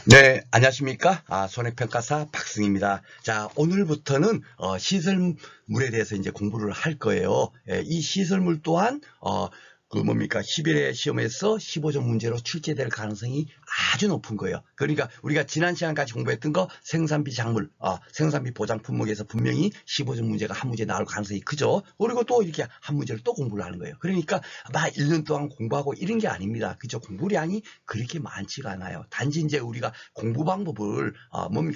네, 안녕하십니까? 손해평가사 박승입니다. 자, 오늘부터는 시설물에 대해서 이제 공부를 할 거예요. 이 시설물 또한 11회 시험에서 15점 문제로 출제될 가능성이 아주 높은 거예요. 그러니까 우리가 지난 시간까지 공부했던 거 생산비 작물, 생산비 보장 품목에서 분명히 15점 문제가 한 문제 나올 가능성이 크죠. 그리고 또 이렇게 한 문제를 또 공부를 하는 거예요. 그러니까 막 1년 동안 공부하고 이런 게 아닙니다. 그죠? 공부량이 그렇게 많지가 않아요. 단지 이제 우리가 공부 방법을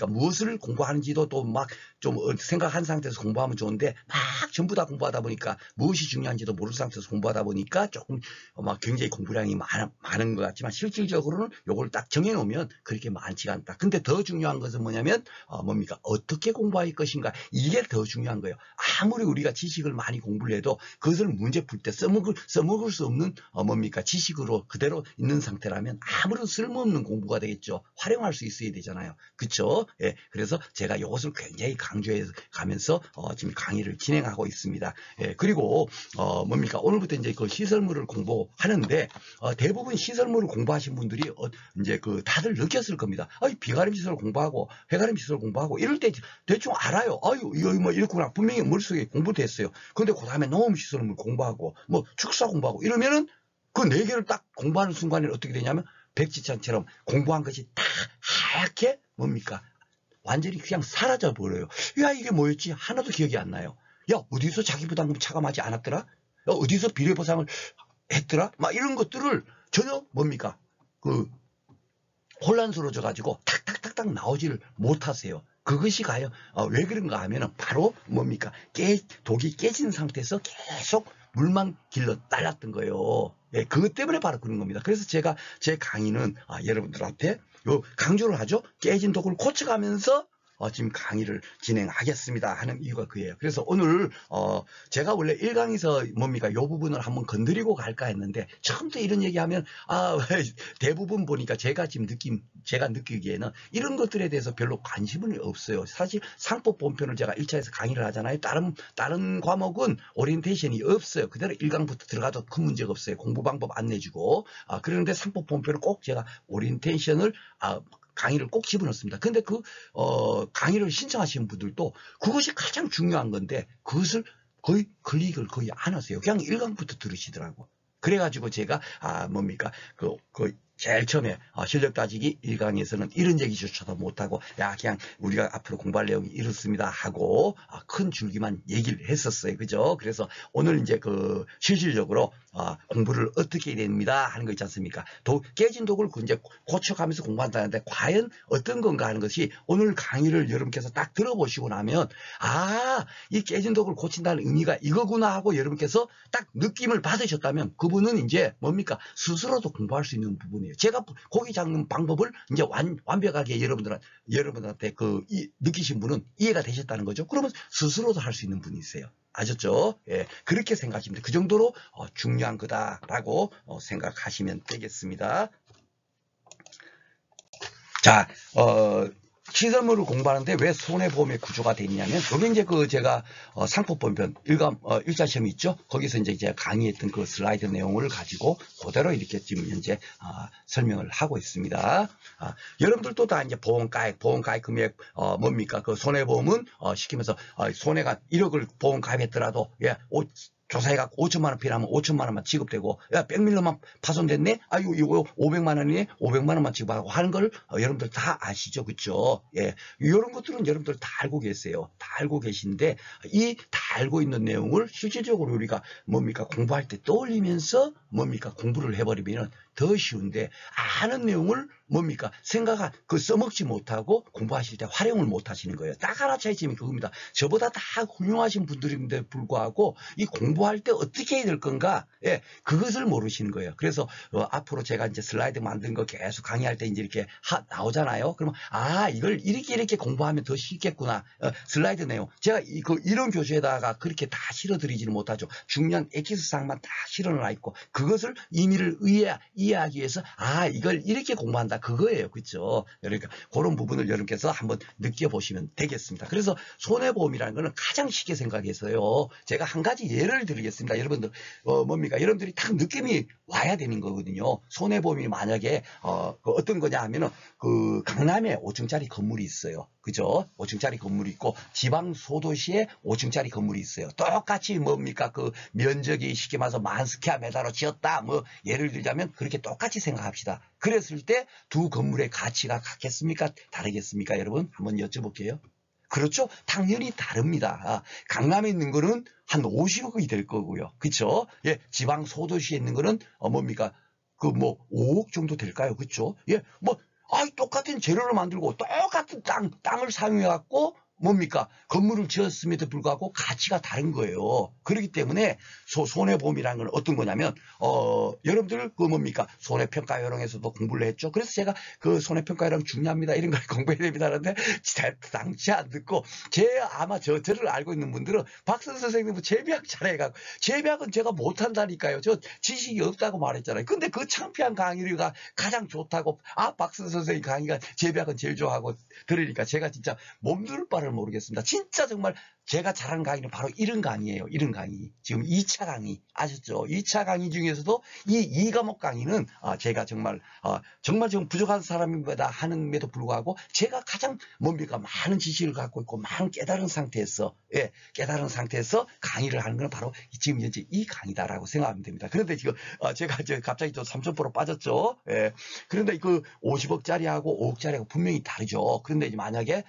무엇을 공부하는지도 또 막 좀 생각한 상태에서 공부하면 좋은데 막 전부 다 공부하다 보니까 무엇이 중요한지도 모르는 상태에서 공부하다 보니까 조금 굉장히 공부량이 많은 것 같지만 실질적으로는 요걸 딱 정해놓으면 그렇게 많지가 않다. 근데 더 중요한 것은 뭐냐면 어떻게 공부할 것인가, 이게 더 중요한 거예요. 아무리 우리가 지식을 많이 공부를 해도 그것을 문제 풀 때 써먹을 수 없는 지식으로 그대로 있는 상태라면 아무런 쓸모없는 공부가 되겠죠. 활용할 수 있어야 되잖아요. 그렇죠? 예, 그래서 제가 이것을 굉장히 강조해 가면서 지금 강의를 진행하고 있습니다. 예, 그리고 오늘부터 이제 그 시설물을 공부하는데 대부분 시설물을 공부하신 분들이 이제 다들 느꼈을 겁니다. 비가림 시설 공부하고 회가림 시설 공부하고 이럴 때 대충 알아요. 이거 뭐 이렇구나. 분명히 머릿속에 공부됐어요. 근데 그 다음에 농업 시설물 공부하고 뭐 축사 공부하고 이러면은 그 네 개를 딱 공부하는 순간에 어떻게 되냐면 백지장처럼 공부한 것이 다 하얗게 완전히 그냥 사라져 버려요. 야, 이게 뭐였지? 하나도 기억이 안 나요. 야, 어디서 자기 부담금 차감하지 않았더라? 야, 어디서 비례보상을 했더라? 막 이런 것들을 전혀 혼란스러워져 가지고 탁탁탁탁 나오지를 못하세요. 그것이 과연 왜 그런가 하면은 바로 독이 깨진 상태에서 계속 물만 길러 딸랐던 거예요. 예, 그것 때문에 바로 그런 겁니다. 그래서 제가 제 강의는 여러분들한테 강조를 하죠. 깨진 독을 고쳐가면서 지금 강의를 진행하겠습니다 하는 이유가 그예요. 그래서 오늘 제가 원래 1강에서 이 부분을 한번 건드리고 갈까 했는데 처음부터 이런 얘기하면 대부분 보니까 제가 느끼기에는 이런 것들에 대해서 별로 관심은 없어요. 사실 상법 본편을 제가 1차에서 강의를 하잖아요. 다른 과목은 오리엔테이션이 없어요. 그대로 1강부터 들어가도 큰 문제가 없어요. 공부 방법 안내주고. 그런데 상법 본편을 꼭 제가 오리엔테이션을 강의를 꼭 집어넣습니다. 근데 강의를 신청하시는 분들도 그것이 가장 중요한 건데 그것을 클릭을 거의 안 하세요. 그냥 1강부터 들으시더라고. 그래가지고 제가 제일 처음에 실력 따지기 1강에서는 이런 얘기조차도 못하고 그냥 우리가 앞으로 공부할 내용이 이렇습니다 하고 큰 줄기만 얘기를 했었어요. 그죠? 그래서 오늘 이제 실질적으로 공부를 어떻게 해야 됩니다 하는 거 있지 않습니까? 깨진 독을 이제 고쳐가면서 공부한다는데 과연 어떤 건가 하는 것이 오늘 강의를 여러분께서 딱 들어보시고 나면 이 깨진 독을 고친다는 의미가 이거구나 하고 여러분께서 딱 느낌을 받으셨다면 그분은 이제 스스로도 공부할 수 있는 부분이에요. 제가 고기 잡는 방법을 이제 완벽하게 여러분들한테 느끼신 분은 이해가 되셨다는 거죠. 그러면 스스로도 할 수 있는 분이 있어요. 아셨죠? 예, 그렇게 생각하시면 돼요. 그 정도로 중요한 거다라고 생각하시면 되겠습니다. 자, 시설물을 공부하는데 왜 손해보험의 구조가 되냐면 여기 이제 제가 상법본편 1차 시험이 있죠. 거기서 이제 제가 강의했던 그 슬라이드 내용을 가지고 그대로 이렇게 지금 현재 설명을 하고 있습니다. 여러분들도 다 이제 보험가액 금액 그 손해보험은 시키면서 손해가 1억을 보험 가입했더라도 조사해갖고 5천만 원 필요하면 5천만 원만 지급되고 100밀리언만 파손됐네? 이거 500만 원이네? 500만 원만 지급하고 하는 걸 여러분들 다 아시죠? 그쵸? 예. 이런 것들은 여러분들 다 알고 계세요. 다 알고 계신데 다 알고 있는 내용을 실질적으로 우리가 공부할 때 떠올리면서 공부를 해버리면 더 쉬운데 아는 내용을 써먹지 못하고 공부하실 때 활용을 못 하시는 거예요. 딱 하나 차이점이 그겁니다. 저보다 다 훌륭하신 분들인데 불구하고 이 공부할 때 어떻게 해야 될 건가? 예, 그것을 모르시는 거예요. 그래서 앞으로 제가 이제 슬라이드 만든 거 계속 강의할 때 이제 이렇게 나오잖아요. 그러면 이걸 이렇게 공부하면 더 쉽겠구나. 슬라이드 내용. 제가 이런 교재에다가 그렇게 다 실어드리지는 못하죠. 중요한 엑기스상만 다 실어놔 있고 그것을 의미를 이해해야 이해하기 위해서 이걸 이렇게 공부한다 그거예요. 그렇죠? 그러니까 그런 부분을 여러분께서 한번 느껴보시면 되겠습니다. 그래서 손해보험이라는 거는 가장 쉽게 생각해서요. 제가 한 가지 예를 드리겠습니다. 여러분들 뭡니까? 여러분들이 딱 느낌이 와야 되는 거거든요. 손해보험이 만약에 어떤 거냐 하면은 그 강남에 5층짜리 건물이 있어요. 그죠? 5층짜리 건물이 있고 지방 소도시에 5층짜리 건물이 있어요. 똑같이 뭡니까? 그 면적이 쉽게 말해서 10,000스퀘어미터로 지었다. 뭐 예를 들자면 그렇게 똑같이 생각합시다. 그랬을 때 두 건물의 가치가 같겠습니까? 다르겠습니까? 여러분 한번 여쭤볼게요. 그렇죠? 당연히 다릅니다. 강남에 있는 거는 한 50억이 될 거고요. 그렇죠? 예, 지방 소도시에 있는 거는 뭡니까? 그 뭐 5억 정도 될까요? 그렇죠? 예, 뭐 똑같은 재료를 만들고 똑같은 땅을 사용해 갖고 뭡니까? 건물을 지었음에도 불구하고 가치가 다른 거예요. 그렇기 때문에 손해보험이라는 건 어떤 거냐면 여러분들 그 뭡니까? 손해평가요령에서도 공부를 했죠. 그래서 제가 그 손해평가요령 중요합니다. 이런 걸 공부해야 됩니다. 하는데 당치 안 듣고 아마 저를 알고 있는 분들은 박선 선생님은 재배학 잘해가지고 재배학은 제가 못한다니까요. 저 지식이 없다고 말했잖아요. 근데 그 창피한 강의가 가장 좋다고 박선 선생님 강의가 재배학은 제일 좋아하고 들으니까 제가 진짜 몸둘 바를 모르겠습니다. 진짜 정말 제가 잘하는 강의는 바로 이런 강의예요. 이런 강의. 지금 2차 강의 아셨죠? 2차 강의 중에서도 이 과목 강의는 제가 정말 좀 부족한 사람입니다 하는데도 불구하고 제가 가장 뭡니까? 많은 지식을 갖고 있고 많은 깨달은 상태에서 깨달은 상태에서 강의를 하는 건 바로 지금 현재 이 강의다라고 생각하면 됩니다. 그런데 지금 제가 갑자기 또 3,000% 빠졌죠. 예. 그런데 그 50억짜리하고 5억짜리하고 분명히 다르죠. 그런데 이제 만약에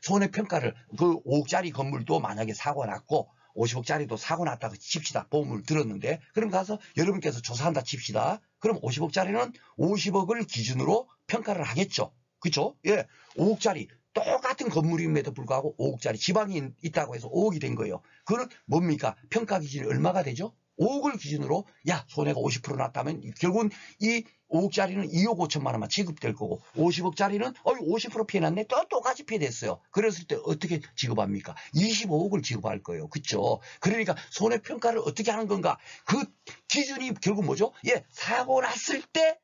손해평가를 그 5억짜리 건물도 만약에 사고 났고 50억짜리도 사고 났다고 칩시다. 보험을 들었는데 그럼 가서 여러분께서 조사한다 칩시다. 그럼 50억짜리는 50억을 기준으로 평가를 하겠죠. 그렇죠? 예, 5억짜리 똑같은 건물임에도 불구하고 5억짜리 지방이 있다고 해서 5억이 된 거예요. 그건 뭡니까? 평가 기준이 얼마가 되죠? 5억을 기준으로 손해가 50% 났다면 결국은 이 5억짜리는 2억 5천만 원만 지급될 거고 50억짜리는 50% 피해 났네. 또 똑같이 피해됐어요. 그랬을 때 어떻게 지급합니까? 25억을 지급할 거예요. 그렇죠? 그러니까 손해평가를 어떻게 하는 건가? 그 기준이 결국 뭐죠? 사고 났을 때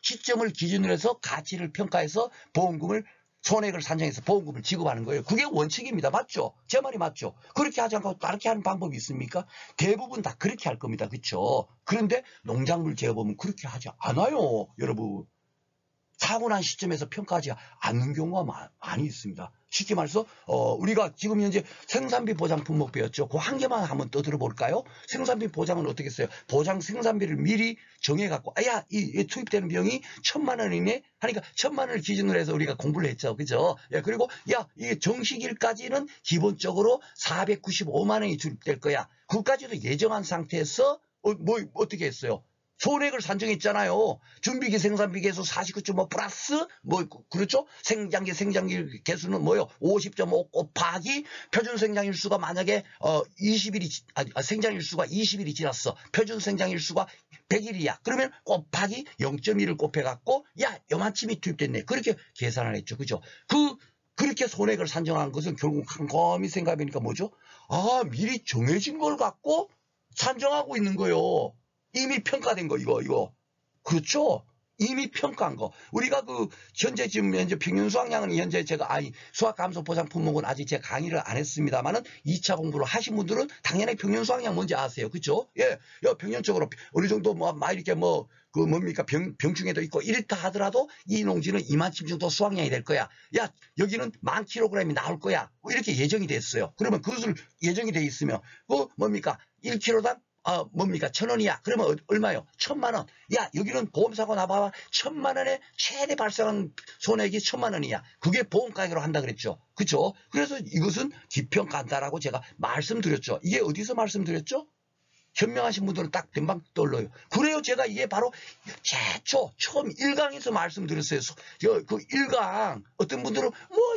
시점을 기준으로 해서 가치를 평가해서 보험금을 손해액을 산정해서 보험금을 지급하는 거예요. 그게 원칙입니다. 맞죠? 제 말이 맞죠? 그렇게 하지 않고 다르게 하는 방법이 있습니까? 대부분 다 그렇게 할 겁니다. 그렇죠? 그런데 농작물 제어보험은 그렇게 하지 않아요. 여러분. 사고 난 시점에서 평가하지 않는 경우가 많이 있습니다. 쉽게 말해서 우리가 지금 현재 생산비 보장 품목 배웠죠. 그 한 개만 한번 떠들어 볼까요? 생산비 보장은 어떻게 써요? 보장 생산비를 미리 정해갖고 이 투입되는 비용이 1,000만 원이네 하니까 1,000만 원을 기준으로 해서 우리가 공부를 했죠. 그죠? 그리고 이게 정식일까지는 기본적으로 495만 원이 투입될 거야. 그까지도 예정한 상태에서 어떻게 했어요? 손해액을 산정했잖아요. 준비기 생산비계수 49.5 플러스 그렇죠? 생장기 개수는 50.5 곱하기 표준 생장일수가 만약에 20일이 생장일수가 20일이 지났어. 표준 생장일수가 100일이야. 그러면 곱하기 0.1을 곱해 갖고 요만침이 투입됐네. 그렇게 계산을 했죠. 그죠? 그렇게 손해액을 산정한 것은 결국 곰곰이 생각해보니까 뭐죠? 미리 정해진 걸 갖고 산정하고 있는 거예요. 이미 평가된 거, 이거. 그렇죠? 이미 평가한 거. 우리가 현재 평균 수확량은 현재 제가, 수확 감소 보장 품목은 아직 제가 강의를 안 했습니다만은 2차 공부를 하신 분들은 당연히 평균 수확량 뭔지 아세요. 그렇죠? 평균적으로 어느 정도 이렇게 뭡니까? 병충해도 있고 이렇다 하더라도 이 농지는 2만 침 정도 수확량이 될 거야. 여기는 10,000kg이 나올 거야. 이렇게 예정이 됐어요. 그러면 그것을 예정이 돼 있으면, 뭡니까? 1kg당 1,000원이야. 그러면 얼마요? 1,000만 원. 여기는 보험사고 나봐봐. 1,000만 원에 최대 발생한 손해액이 1,000만 원이야. 그게 보험가격으로 한다 그랬죠. 그렇죠? 그래서 이것은 기평간다라고 제가 말씀드렸죠. 이게 어디서 말씀드렸죠? 현명하신 분들은 딱 금방 떠올려요. 그래요. 제가 이게 바로 처음 1강에서 말씀드렸어요. 그 1강. 어떤 분들은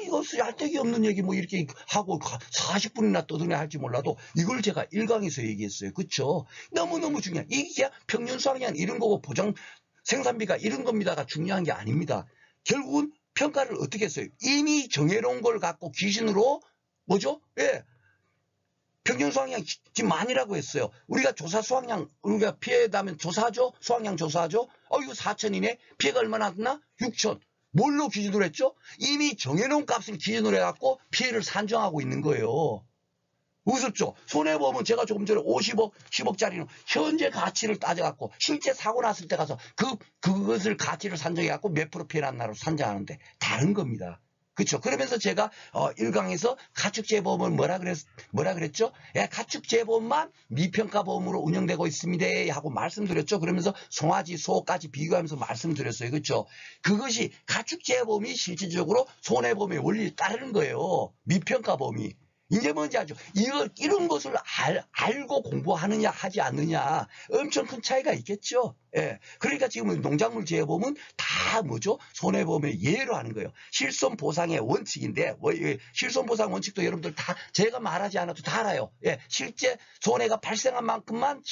이거 얄데기 없는 얘기 이렇게 하고 40분이나 떠드냐 할지 몰라도 이걸 제가 1강에서 얘기했어요. 그렇죠? 너무너무 중요한. 이게 평균 수확량 이런 거고 보장 생산비가 이런 겁니다가 중요한 게 아닙니다. 결국은 평가를 어떻게 했어요? 이미 정해놓은 걸 갖고 기준으로 뭐죠? 평균 수확량 지금 만이라고 했어요. 우리가 조사 수확량, 우리가 피해다면 조사하죠? 수확량 조사하죠? 이거 4천이네? 피해가 얼마나 났나? 6천. 뭘로 기준으로 했죠? 이미 정해놓은 값을 기준으로 해갖고 피해를 산정하고 있는 거예요. 우습죠? 손해보험은 제가 조금 전에 50억, 10억짜리는 현재 가치를 따져갖고 실제 사고 났을 때 가서 그것을 가치를 산정해갖고 몇 프로 피해 났나로 산정하는데 다른 겁니다. 그렇죠. 그러면서 제가 1강에서 가축재보험을 뭐라 그랬죠? 예, 가축재보험만 미평가보험으로 운영되고 있습니다 하고 말씀드렸죠. 그러면서 송아지, 소까지 비교하면서 말씀드렸어요. 그렇죠. 그것이 가축재보험이 실질적으로 손해보험의 원리를 따르는 거예요. 미평가보험이. 이제 뭔지 알죠? 이런 것을 알고 공부하느냐 하지 않느냐 엄청 큰 차이가 있겠죠. 예. 그러니까 지금 농작물 재보험은 다 뭐죠? 손해보험의 예로 하는 거예요. 실손보상의 원칙인데 실손보상 원칙도 여러분들 다 제가 말하지 않아도 다 알아요. 예. 실제 손해가 발생한 만큼만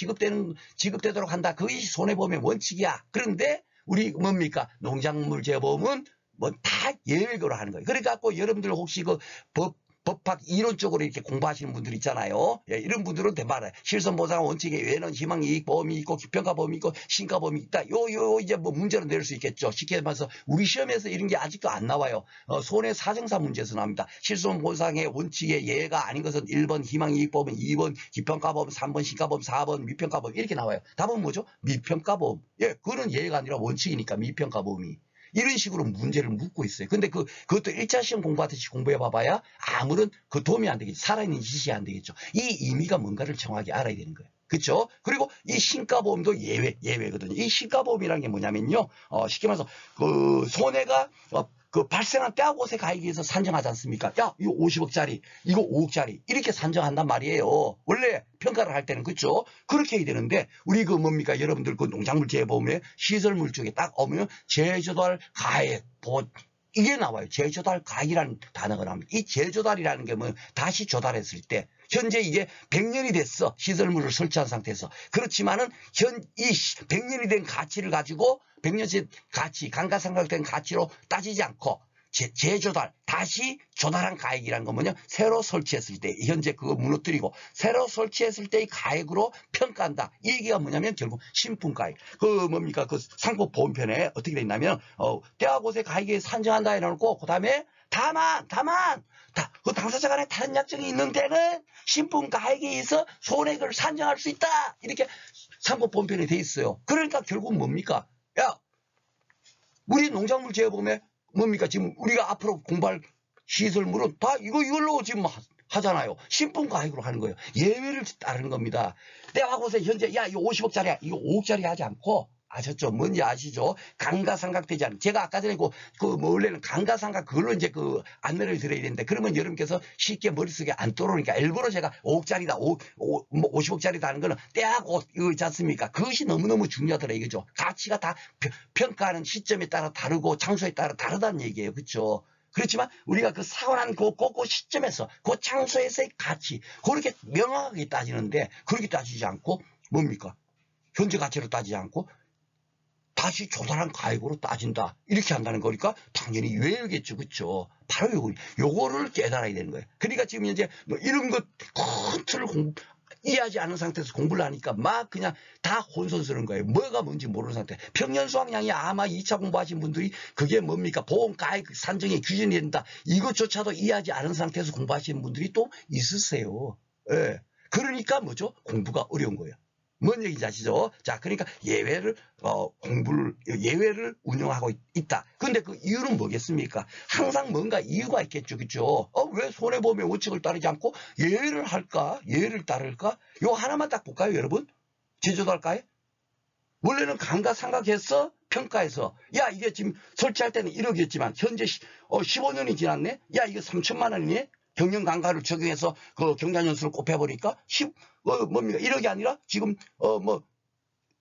지급되도록 한다. 그것이 손해보험의 원칙이야. 그런데 우리 뭡니까? 농작물 재보험은 뭐 다 예외로 하는 거예요. 그러니까 여러분들 혹시 법학 이론적으로 이렇게 공부하시는 분들 있잖아요. 예, 이런 분들은 대말아요. 실손보상 원칙에 외에는 희망이익보험이 있고 기평가보험이 있고 신가보험이 있다. 이제 뭐 문제로 낼 수 있겠죠. 쉽게 말해서 우리 시험에서 이런 게 아직도 안 나와요. 손해사정사 문제에서 나옵니다. 실손보상의 원칙에 예외가 아닌 것은 1번 희망이익보험, 2번 기평가보험, 3번 신가보험, 4번 미평가보험 이렇게 나와요. 답은 뭐죠? 미평가보험. 예, 그거는 예외가 아니라 원칙이니까 미평가보험이. 이런 식으로 문제를 묻고 있어요. 근데 그것도 1차 시험 공부하듯이 공부해 봐봐야 아무런 도움이 안 되겠죠. 살아있는 지식이 안 되겠죠. 이 의미가 뭔가를 정확히 알아야 되는 거예요. 그렇죠? 그리고 이 신가보험도 예외거든요. 이 신가보험이라는 게 뭐냐면요. 쉽게 말해서 손해가 발생한 때하고세 가액에 의해서 산정하지 않습니까? 야, 이거 50억짜리, 이거 5억짜리 이렇게 산정한단 말이에요. 원래 평가를 할 때는 그렇죠? 그렇게 해야 되는데 우리 뭡니까? 여러분들 농작물 재보험에 시설물 쪽에 딱 오면 재조달 가액 이게 나와요. 재조달 가액이라는 단어가 나옵니다. 이 재조달이라는 게 다시 조달했을 때 현재 이게 100년이 됐어. 시설물을 설치한 상태에서. 그렇지만은 이 100년이 된 가치를 가지고 100년째 가치, 감가상각된 가치로 따지지 않고 재조달, 다시 조달한 가액이라는 건 뭐냐? 새로 설치했을 때, 현재 그거 무너뜨리고 새로 설치했을 때의 가액으로 평가한다. 이 얘기가 뭐냐면 결국 신품가액. 뭡니까? 상법 보험편에 어떻게 돼 있냐면, 때하고세 가액에 산정한다 해놓고, 그 다음에 다만, 그 당사자 간에 다른 약정이 있는 데는 신품가액에 의해서 손해를 산정할 수 있다. 이렇게 상법 보험편에 돼 있어요. 그러니까 결국 뭡니까? 야, 우리 농작물 재보험에 뭡니까? 지금 우리가 앞으로 공부할 시설물은 다 이걸로 지금 하잖아요. 신품가액으로 하는 거예요. 예외를 따르는 겁니다. 때하고세 현재 야 이거 50억짜리야. 이거 5억짜리 하지 않고 아셨죠? 뭔지 아시죠? 감가상각되지 않은. 제가 아까 전에 원래는 감가상각 그걸로 이제 안내를 드려야 되는데 그러면 여러분께서 쉽게 머릿속에 안 떠오르니까 일부러 제가 5억짜리다, 50억짜리다 하는 거는 때하고 이거 있지 않습니까? 그것이 너무너무 중요하더라 이거죠. 가치가 다 평가하는 시점에 따라 다르고 장소에 따라 다르다는 얘기예요. 그렇죠? 그렇지만 우리가 사고 난 그 시점에서 그 장소에서의 가치 그렇게 명확하게 따지는데 그렇게 따지지 않고 뭡니까? 현재 가치로 따지지 않고 다시 조달한 가액으로 따진다. 이렇게 한다는 거니까 당연히 예외겠죠. 그렇죠? 바로 요거를 깨달아야 되는 거예요. 그러니까 지금 이제 이런 것 큰 틀을 이해하지 않은 상태에서 공부를 하니까 막 그냥 다 혼선스러운 거예요. 뭐가 뭔지 모르는 상태. 평년 수확량이 아마 2차 공부하신 분들이 그게 뭡니까? 보험가액 산정의 기준이 된다. 이것조차도 이해하지 않은 상태에서 공부하시는 분들이 또 있으세요. 예. 그러니까 뭐죠? 공부가 어려운 거예요. 뭔 얘기인지 아시죠? 자, 그러니까 예외를 운영하고 있다. 근데 그 이유는 뭐겠습니까? 항상 뭔가 이유가 있겠죠. 그죠? 왜 손해보험의 원칙을 따르지 않고 예외를 할까? 예외를 따를까? 요 하나만 딱 볼까요, 여러분? 제조달가에? 원래는 감가상각해서 평가해서 야, 이게 지금 설치할 때는 1억이었지만 현재 15년이 지났네? 야, 이거 3천만 원이네? 경영감가를 적용해서 경자년수를 곱해보니까 뭡니까? 1억이 아니라 지금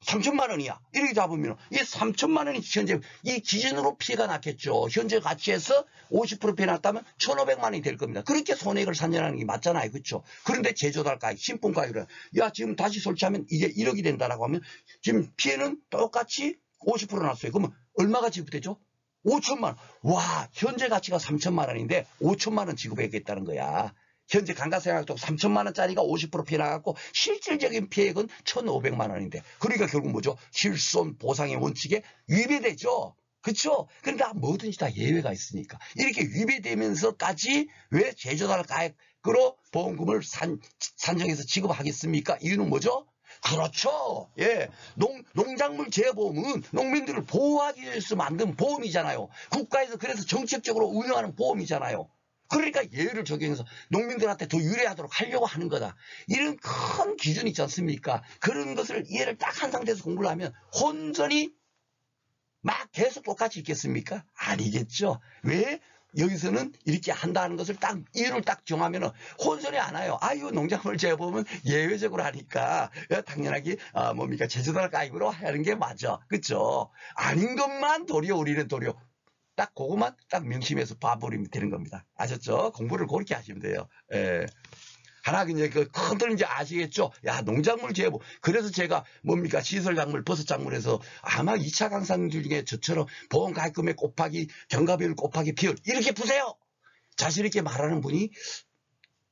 3천만 원이야. 이렇게 잡으면 이 3천만 원이 현재 이 기준으로 피해가 났겠죠. 현재 가치에서 50% 피해 났다면 1,500만 원이 될 겁니다. 그렇게 손해액을 산정하는 게 맞잖아요. 그렇죠? 그런데 제조달가액, 신품가액을 지금 다시 설치하면 이게 1억이 된다라고 하면 지금 피해는 똑같이 50% 났어요. 그러면 얼마가 지급되죠? 5천만 원. 와, 현재 가치가 3천만 원인데 5천만 원 지급해야겠다는 거야. 현재 감가상각도 3천만 원짜리가 50% 피해 나갔고 실질적인 피해액은 1,500만 원인데 그러니까 결국 뭐죠? 실손 보상의 원칙에 위배되죠. 그렇죠? 그러니까 뭐든지 다 예외가 있으니까 이렇게 위배되면서까지 왜 제조달 가액으로 보험금을 산정해서 지급하겠습니까? 이유는 뭐죠? 그렇죠. 예. 농작물 재보험은 농민들을 보호하기 위해서 만든 보험이잖아요. 국가에서 그래서 정책적으로 운영하는 보험이잖아요. 그러니까 예외를 적용해서 농민들한테 더 유리하도록 하려고 하는 거다. 이런 큰 기준이 있지 않습니까? 그런 것을 이해를 딱 한 상태에서 공부를 하면 혼전이 막 계속 똑같이 있겠습니까? 아니겠죠. 왜? 여기서는 이렇게 한다는 것을 딱 이유를 딱 정하면 혼선이 안 와요. 아유 농작물 재보험은 예외적으로 하니까 당연하게 뭡니까 제조달 가입으로 하는 게 맞아. 그렇죠? 아닌 것만 도리어 우리는 도리어 딱 그것만 딱 명심해서 봐버리면 되는 겁니다. 아셨죠? 공부를 그렇게 하시면 돼요. 예. 하나 이제 그 큰들 이제 아시겠죠? 야 농작물 재보 그래서 제가 뭡니까 시설작물 버섯작물에서 아마 2차 강산 중에 저처럼 보험 가입금액 곱하기 경과비율 곱하기 비율 이렇게 푸세요. 자신 있게 말하는 분이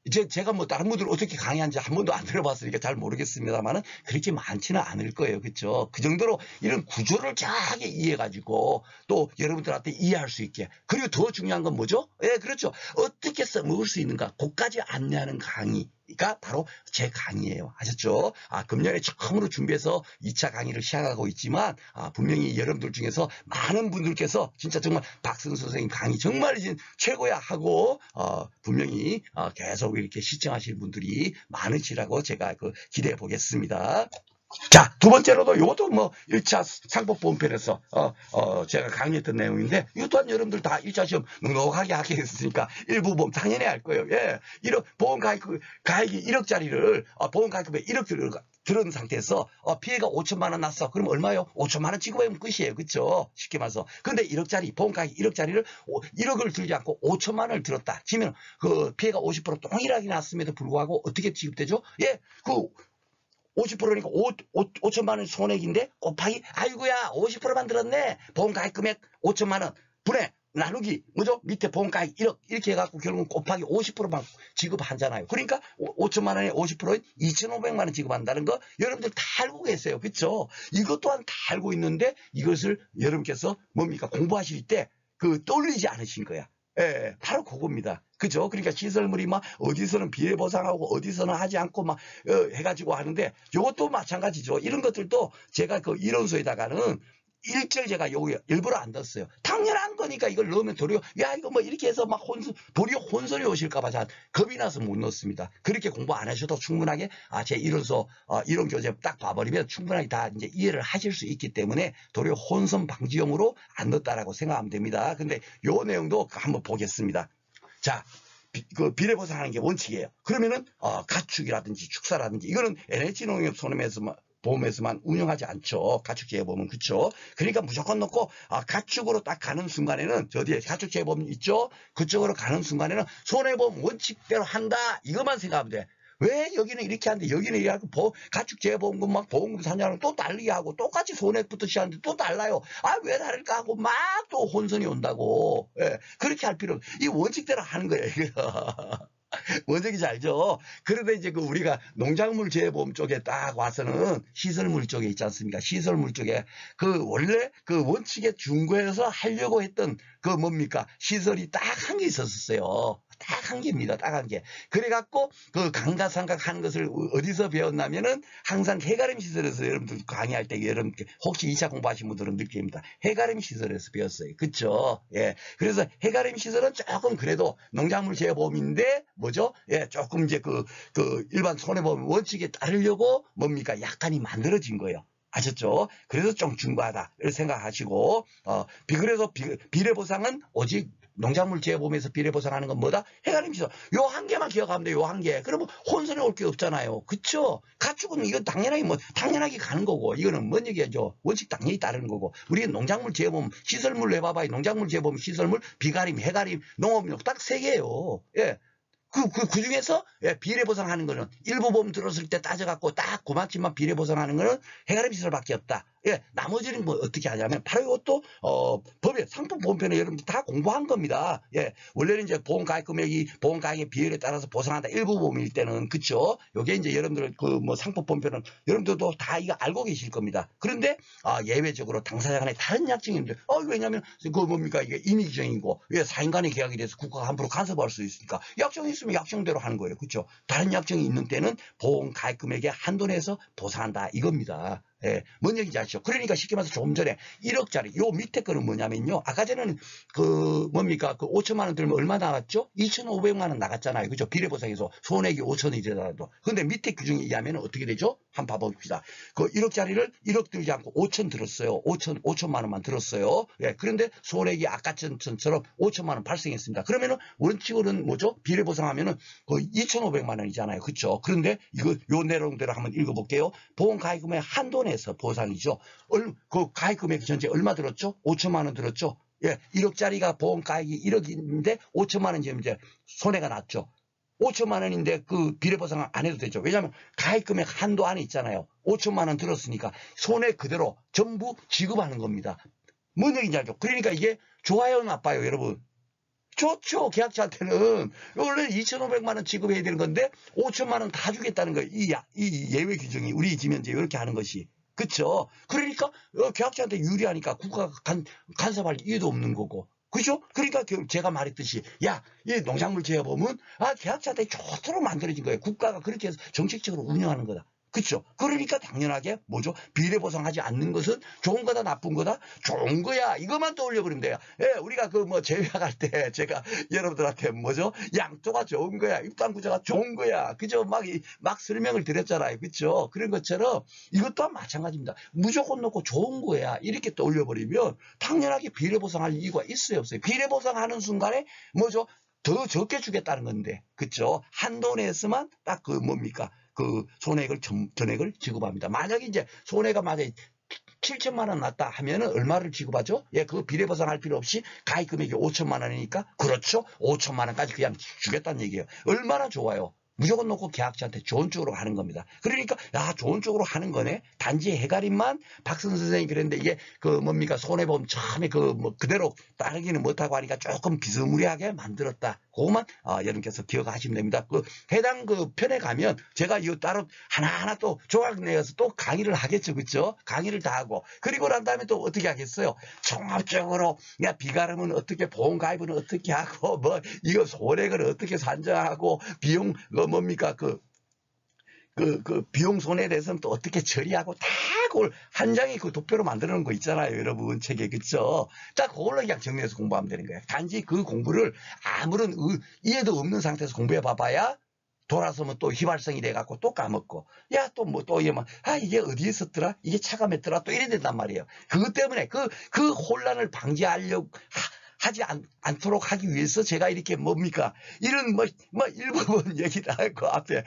이제 제가 뭐 다른 분들 어떻게 강의한지 한 번도 안 들어봤으니까 잘 모르겠습니다만은 그렇게 많지는 않을 거예요. 그렇죠? 그 정도로 이런 구조를 정확하게 이해해가지고 또 여러분들한테 이해할 수 있게 그리고 더 중요한 건 뭐죠? 예, 그렇죠. 어떻게 써먹을 수 있는가 그것까지 안내하는 강의가 바로 제 강의예요. 아셨죠? 금년에 처음으로 준비해서 2차 강의를 시작하고 있지만 분명히 여러분들 중에서 많은 분들께서 진짜 정말 박승 선생님 강의 정말 이제 최고야 하고 분명히 계속 이렇게 시청하실 분들이 많으시라고 제가 기대해 보겠습니다. 자, 두 번째로도 이것도 뭐 1차 상법보험편에서 제가 강의했던 내용인데 이것 또한 여러분들 다 1차 시험 넉넉하게 하겠으니까 일부 보험 당연히 할 거예요. 예, 보험 가입이 1억짜리를 보험 가입금에 1억 들은 상태에서 피해가 5천만 원 났어. 그럼 얼마요? 5천만 원 지급하면 끝이에요. 그렇죠? 쉽게 말해서. 근데 1억짜리 보험 가입 1억짜리를 1억을 들지 않고 5천만 원을 들었다. 치면 그 피해가 50% 동일하게 났음에도 불구하고 어떻게 지급되죠? 예, 50%니까 5천만 원 손해인데 곱하기 아이고야 50%만 들었네. 보험 가입 금액 5천만 원 분의 나누기 뭐죠? 밑에 보험 가입 1억 이렇게 해갖고 결국은 곱하기 50%만 지급하잖아요. 그러니까 5천만 원에 50%인 2,500만 원 지급한다는 거 여러분들 다 알고 계세요. 그렇죠? 이것 또한 다 알고 있는데 이것을 여러분께서 뭡니까? 공부하실 때 떠올리지 않으신 거야. 예, 바로 그겁니다. 그죠? 그러니까 시설물이 막 어디서는 비례보상하고 어디서는 하지 않고 막 해가지고 하는데 이것도 마찬가지죠. 이런 것들도 제가 이론서에다가는 일절 제가 일부러 안 넣었어요. 당연한 거니까 이걸 넣으면 도리어 야 이거 뭐 이렇게 해서 막 도리어 혼선이 오실까봐 잘 겁이 나서 못 넣었습니다. 그렇게 공부 안 하셔도 충분하게 제 이론서 이론 교재 딱 봐버리면 충분하게 다 이제 이해를 하실 수 있기 때문에 도리어 혼선 방지용으로 안 넣었다라고 생각하면 됩니다. 근데 요 내용도 한번 보겠습니다. 자. 비례보상하는 게 원칙이에요. 그러면은 가축이라든지 축사라든지 이거는 NH농협 보험에서만 운영하지 않죠. 가축재보험은 그렇죠. 그러니까 무조건 넣고 가축으로 딱 가는 순간에는 저 뒤에 가축재보험 있죠. 그쪽으로 가는 순간에는 손해보험 원칙대로 한다. 이것만 생각하면 돼. 왜 여기는 이렇게 하는데 여기는 이렇게 하고 가축재보험금 막 보험금 산정하는 또 다르게 하고 똑같이 손해부터 시작하는데 또 달라요. 왜 다를까 하고 막 또 혼선이 온다고. 예, 그렇게 할 필요 이 원칙대로 하는 거예요. 뭔 얘기인지 알죠? 그런데 이제 우리가 농작물 재보험 쪽에 딱 와서는 시설물 쪽에 있지 않습니까? 시설물 쪽에 원래 원칙에 준거해서 하려고 했던 뭡니까? 시설이 딱 한 개 있었어요. 딱 한 개입니다. 딱 한 개. 그래갖고 감가상각 하는 것을 어디서 배웠냐면은 항상 해가림 시설에서 여러분들 강의할 때 여러분 혹시 2차 공부하신 분들은 느낍니다. 해가림 시설에서 배웠어요. 그쵸? 예. 그래서 해가림 시설은 조금 그래도 농작물 재보험인데 뭐죠? 예, 조금 이제 일반 손해보험 원칙에 따르려고 뭡니까? 약간이 만들어진 거예요. 아셨죠? 그래서 좀 중과하다. 이렇게 생각하시고, 그래서 비례보상은 오직 농작물 재보험에서 비례보상하는 건 뭐다? 해가림 시설. 요 한 개만 기억하면 돼요. 요 한 개. 그러면 혼선이 올 게 없잖아요. 그쵸? 가축은 이거 당연하게 가는 거고, 이거는 뭔 얘기죠? 원칙 당연히 따르는 거고, 우리는 농작물 재보험, 시설물 내봐봐요. 농작물 재보험, 시설물, 비가림, 해가림, 농업용 딱 세 개예요. 예. 그 중에서 비례보상하는 거는 일부 보험 들었을 때 따져갖고 딱 그만큼만 비례보상하는 거는 해가림 시설밖에 없다. 예, 나머지는 뭐 어떻게 하냐면 바로 이것도 법에 상품 보험편에 여러분들 다 공부한 겁니다. 예, 원래는 이제 보험가입 금액이 보험가입의 비율에 따라서 보상한다. 일부 보험일 때는 그쵸? 요게 이제 여러분들 그 뭐 상품 보험편은 여러분들도 다 이거 알고 계실 겁니다. 그런데 예외적으로 당사자 간에 다른 약정인데 왜냐면 그 뭡니까 이게 임의 규정이고 왜 사인 간의 계약에 대해서 국가가 함부로 간섭할 수 있으니까 약정이 있으면 약정대로 하는 거예요. 그쵸? 다른 약정이 있는 때는 보험가입 금액의 한도 내에서 보상한다 이겁니다. 예, 뭔 얘기인지 아시죠? 그러니까 쉽게 말해서 조금 전에 1억짜리 요 밑에 거는 뭐냐면요. 아까 전에는 그 뭡니까 그 5천만 원 들면 얼마 나갔죠? 2,500만 원 나갔잖아요. 그죠? 비례보상에서 손해액이 5천이더라도. 근데 밑에 규정에 의하면 어떻게 되죠? 한번 봐봅시다. 그 1억짜리를 1억 들지 않고 5천 들었어요. 5천만 원만 들었어요. 예, 그런데 손해액이 아까 전처럼 5천만 원 발생했습니다. 그러면은 원칙으로는 뭐죠? 비례보상하면은 그 2,500만 원이잖아요. 그렇죠? 그런데 이거 요 내용대로 한번 읽어볼게요. 보험가입금의 한도 내에서 보상이죠. 그 가입금액 전체 얼마 들었죠? 5천만 원 들었죠. 예, 1억짜리가 보험가입이 1억인데 5천만 원 이제 손해가 났죠. 5천만 원인데 그 비례보상 안 해도 되죠. 왜냐하면 가입금액 한도 안에 있잖아요. 5천만 원 들었으니까 손해 그대로 전부 지급하는 겁니다. 뭔 얘기인지 알죠? 그러니까 이게 좋아요, 나빠요, 여러분? 좋죠. 계약자한테는 원래 2,500만 원 지급해야 되는 건데 5천만 원 다 주겠다는 거예요. 이 예외 규정이 우리 지금 현재 이렇게 하는 것이. 그쵸? 그러니까 계약자한테 유리하니까 국가가 간섭할 이유도 없는 거고. 그죠? 그러니까 제가 말했듯이 이 농작물 재해보면 계약자한테 좋도록 만들어진 거예요. 국가가 그렇게 해서 정책적으로 운영하는 거다. 그렇죠? 그러니까 당연하게 뭐죠? 비례보상하지 않는 것은 좋은 거다 나쁜 거다? 좋은 거야. 이것만 떠올려버리면 돼요. 예, 우리가 그 뭐 제외할 때 제가 여러분들한테 뭐죠? 양토가 좋은 거야. 입단구조가 좋은 거야. 그죠? 막 설명을 드렸잖아요. 그죠? 그런 것처럼 이것 또한 마찬가지입니다. 무조건 놓고 좋은 거야. 이렇게 떠올려버리면 당연하게 비례보상할 이유가 있어요 없어요? 비례보상하는 순간에 뭐죠? 더 적게 주겠다는 건데. 그죠? 한도 내에서만 딱 그 뭡니까? 그 손해액을 전액을 지급합니다. 만약에 이제 손해가 만약에 7천만 원 났다 하면은 얼마를 지급하죠? 예, 그거 비례보상할 필요 없이 가입 금액이 5천만 원이니까 그렇죠? 5천만 원까지 그냥 주겠다는 얘기예요. 얼마나 좋아요. 무조건 놓고 계약자한테 좋은 쪽으로 하는 겁니다. 그러니까 좋은 쪽으로 하는 거네. 단지 해가림만 박선 선생님이 그랬는데 이게 그 뭡니까 손해보험 처음에 그 뭐 그대로 따르기는 못하고 하니까 조금 비스무리하게 만들었다. 그것만 여러분께서 기억하시면 됩니다. 그 해당 그 편에 가면 제가 이거 따로 하나하나 또 조각 내어서 또 강의를 하겠죠. 그렇죠? 강의를 다 하고 그리고 난 다음에 또 어떻게 하겠어요? 종합적으로 비가름은 어떻게 보험가입은 어떻게 하고 뭐 이거 손해액을 어떻게 산정하고 비용 뭡니까 그 비용 손해에 대해서는 또 어떻게 처리하고 다 그걸 한 장의 그 도표로 만들어 놓은 거 있잖아요, 여러분. 책에. 그쵸? 딱 그걸로 그냥 정리해서 공부하면 되는 거예요. 단지 그 공부를 아무런 이해도 없는 상태에서 공부해 봐봐야 돌아서면 또 휘발성이 돼갖고 또 까먹고, 또 뭐 또 이게 어디에 있었더라? 이게 차가 맸더라? 또 이래 된단 말이에요. 그것 때문에 그 혼란을 방지하려고 하지 않도록 하기 위해서 제가 이렇게 뭡니까? 이런 일부분 얘기를 하고 앞에,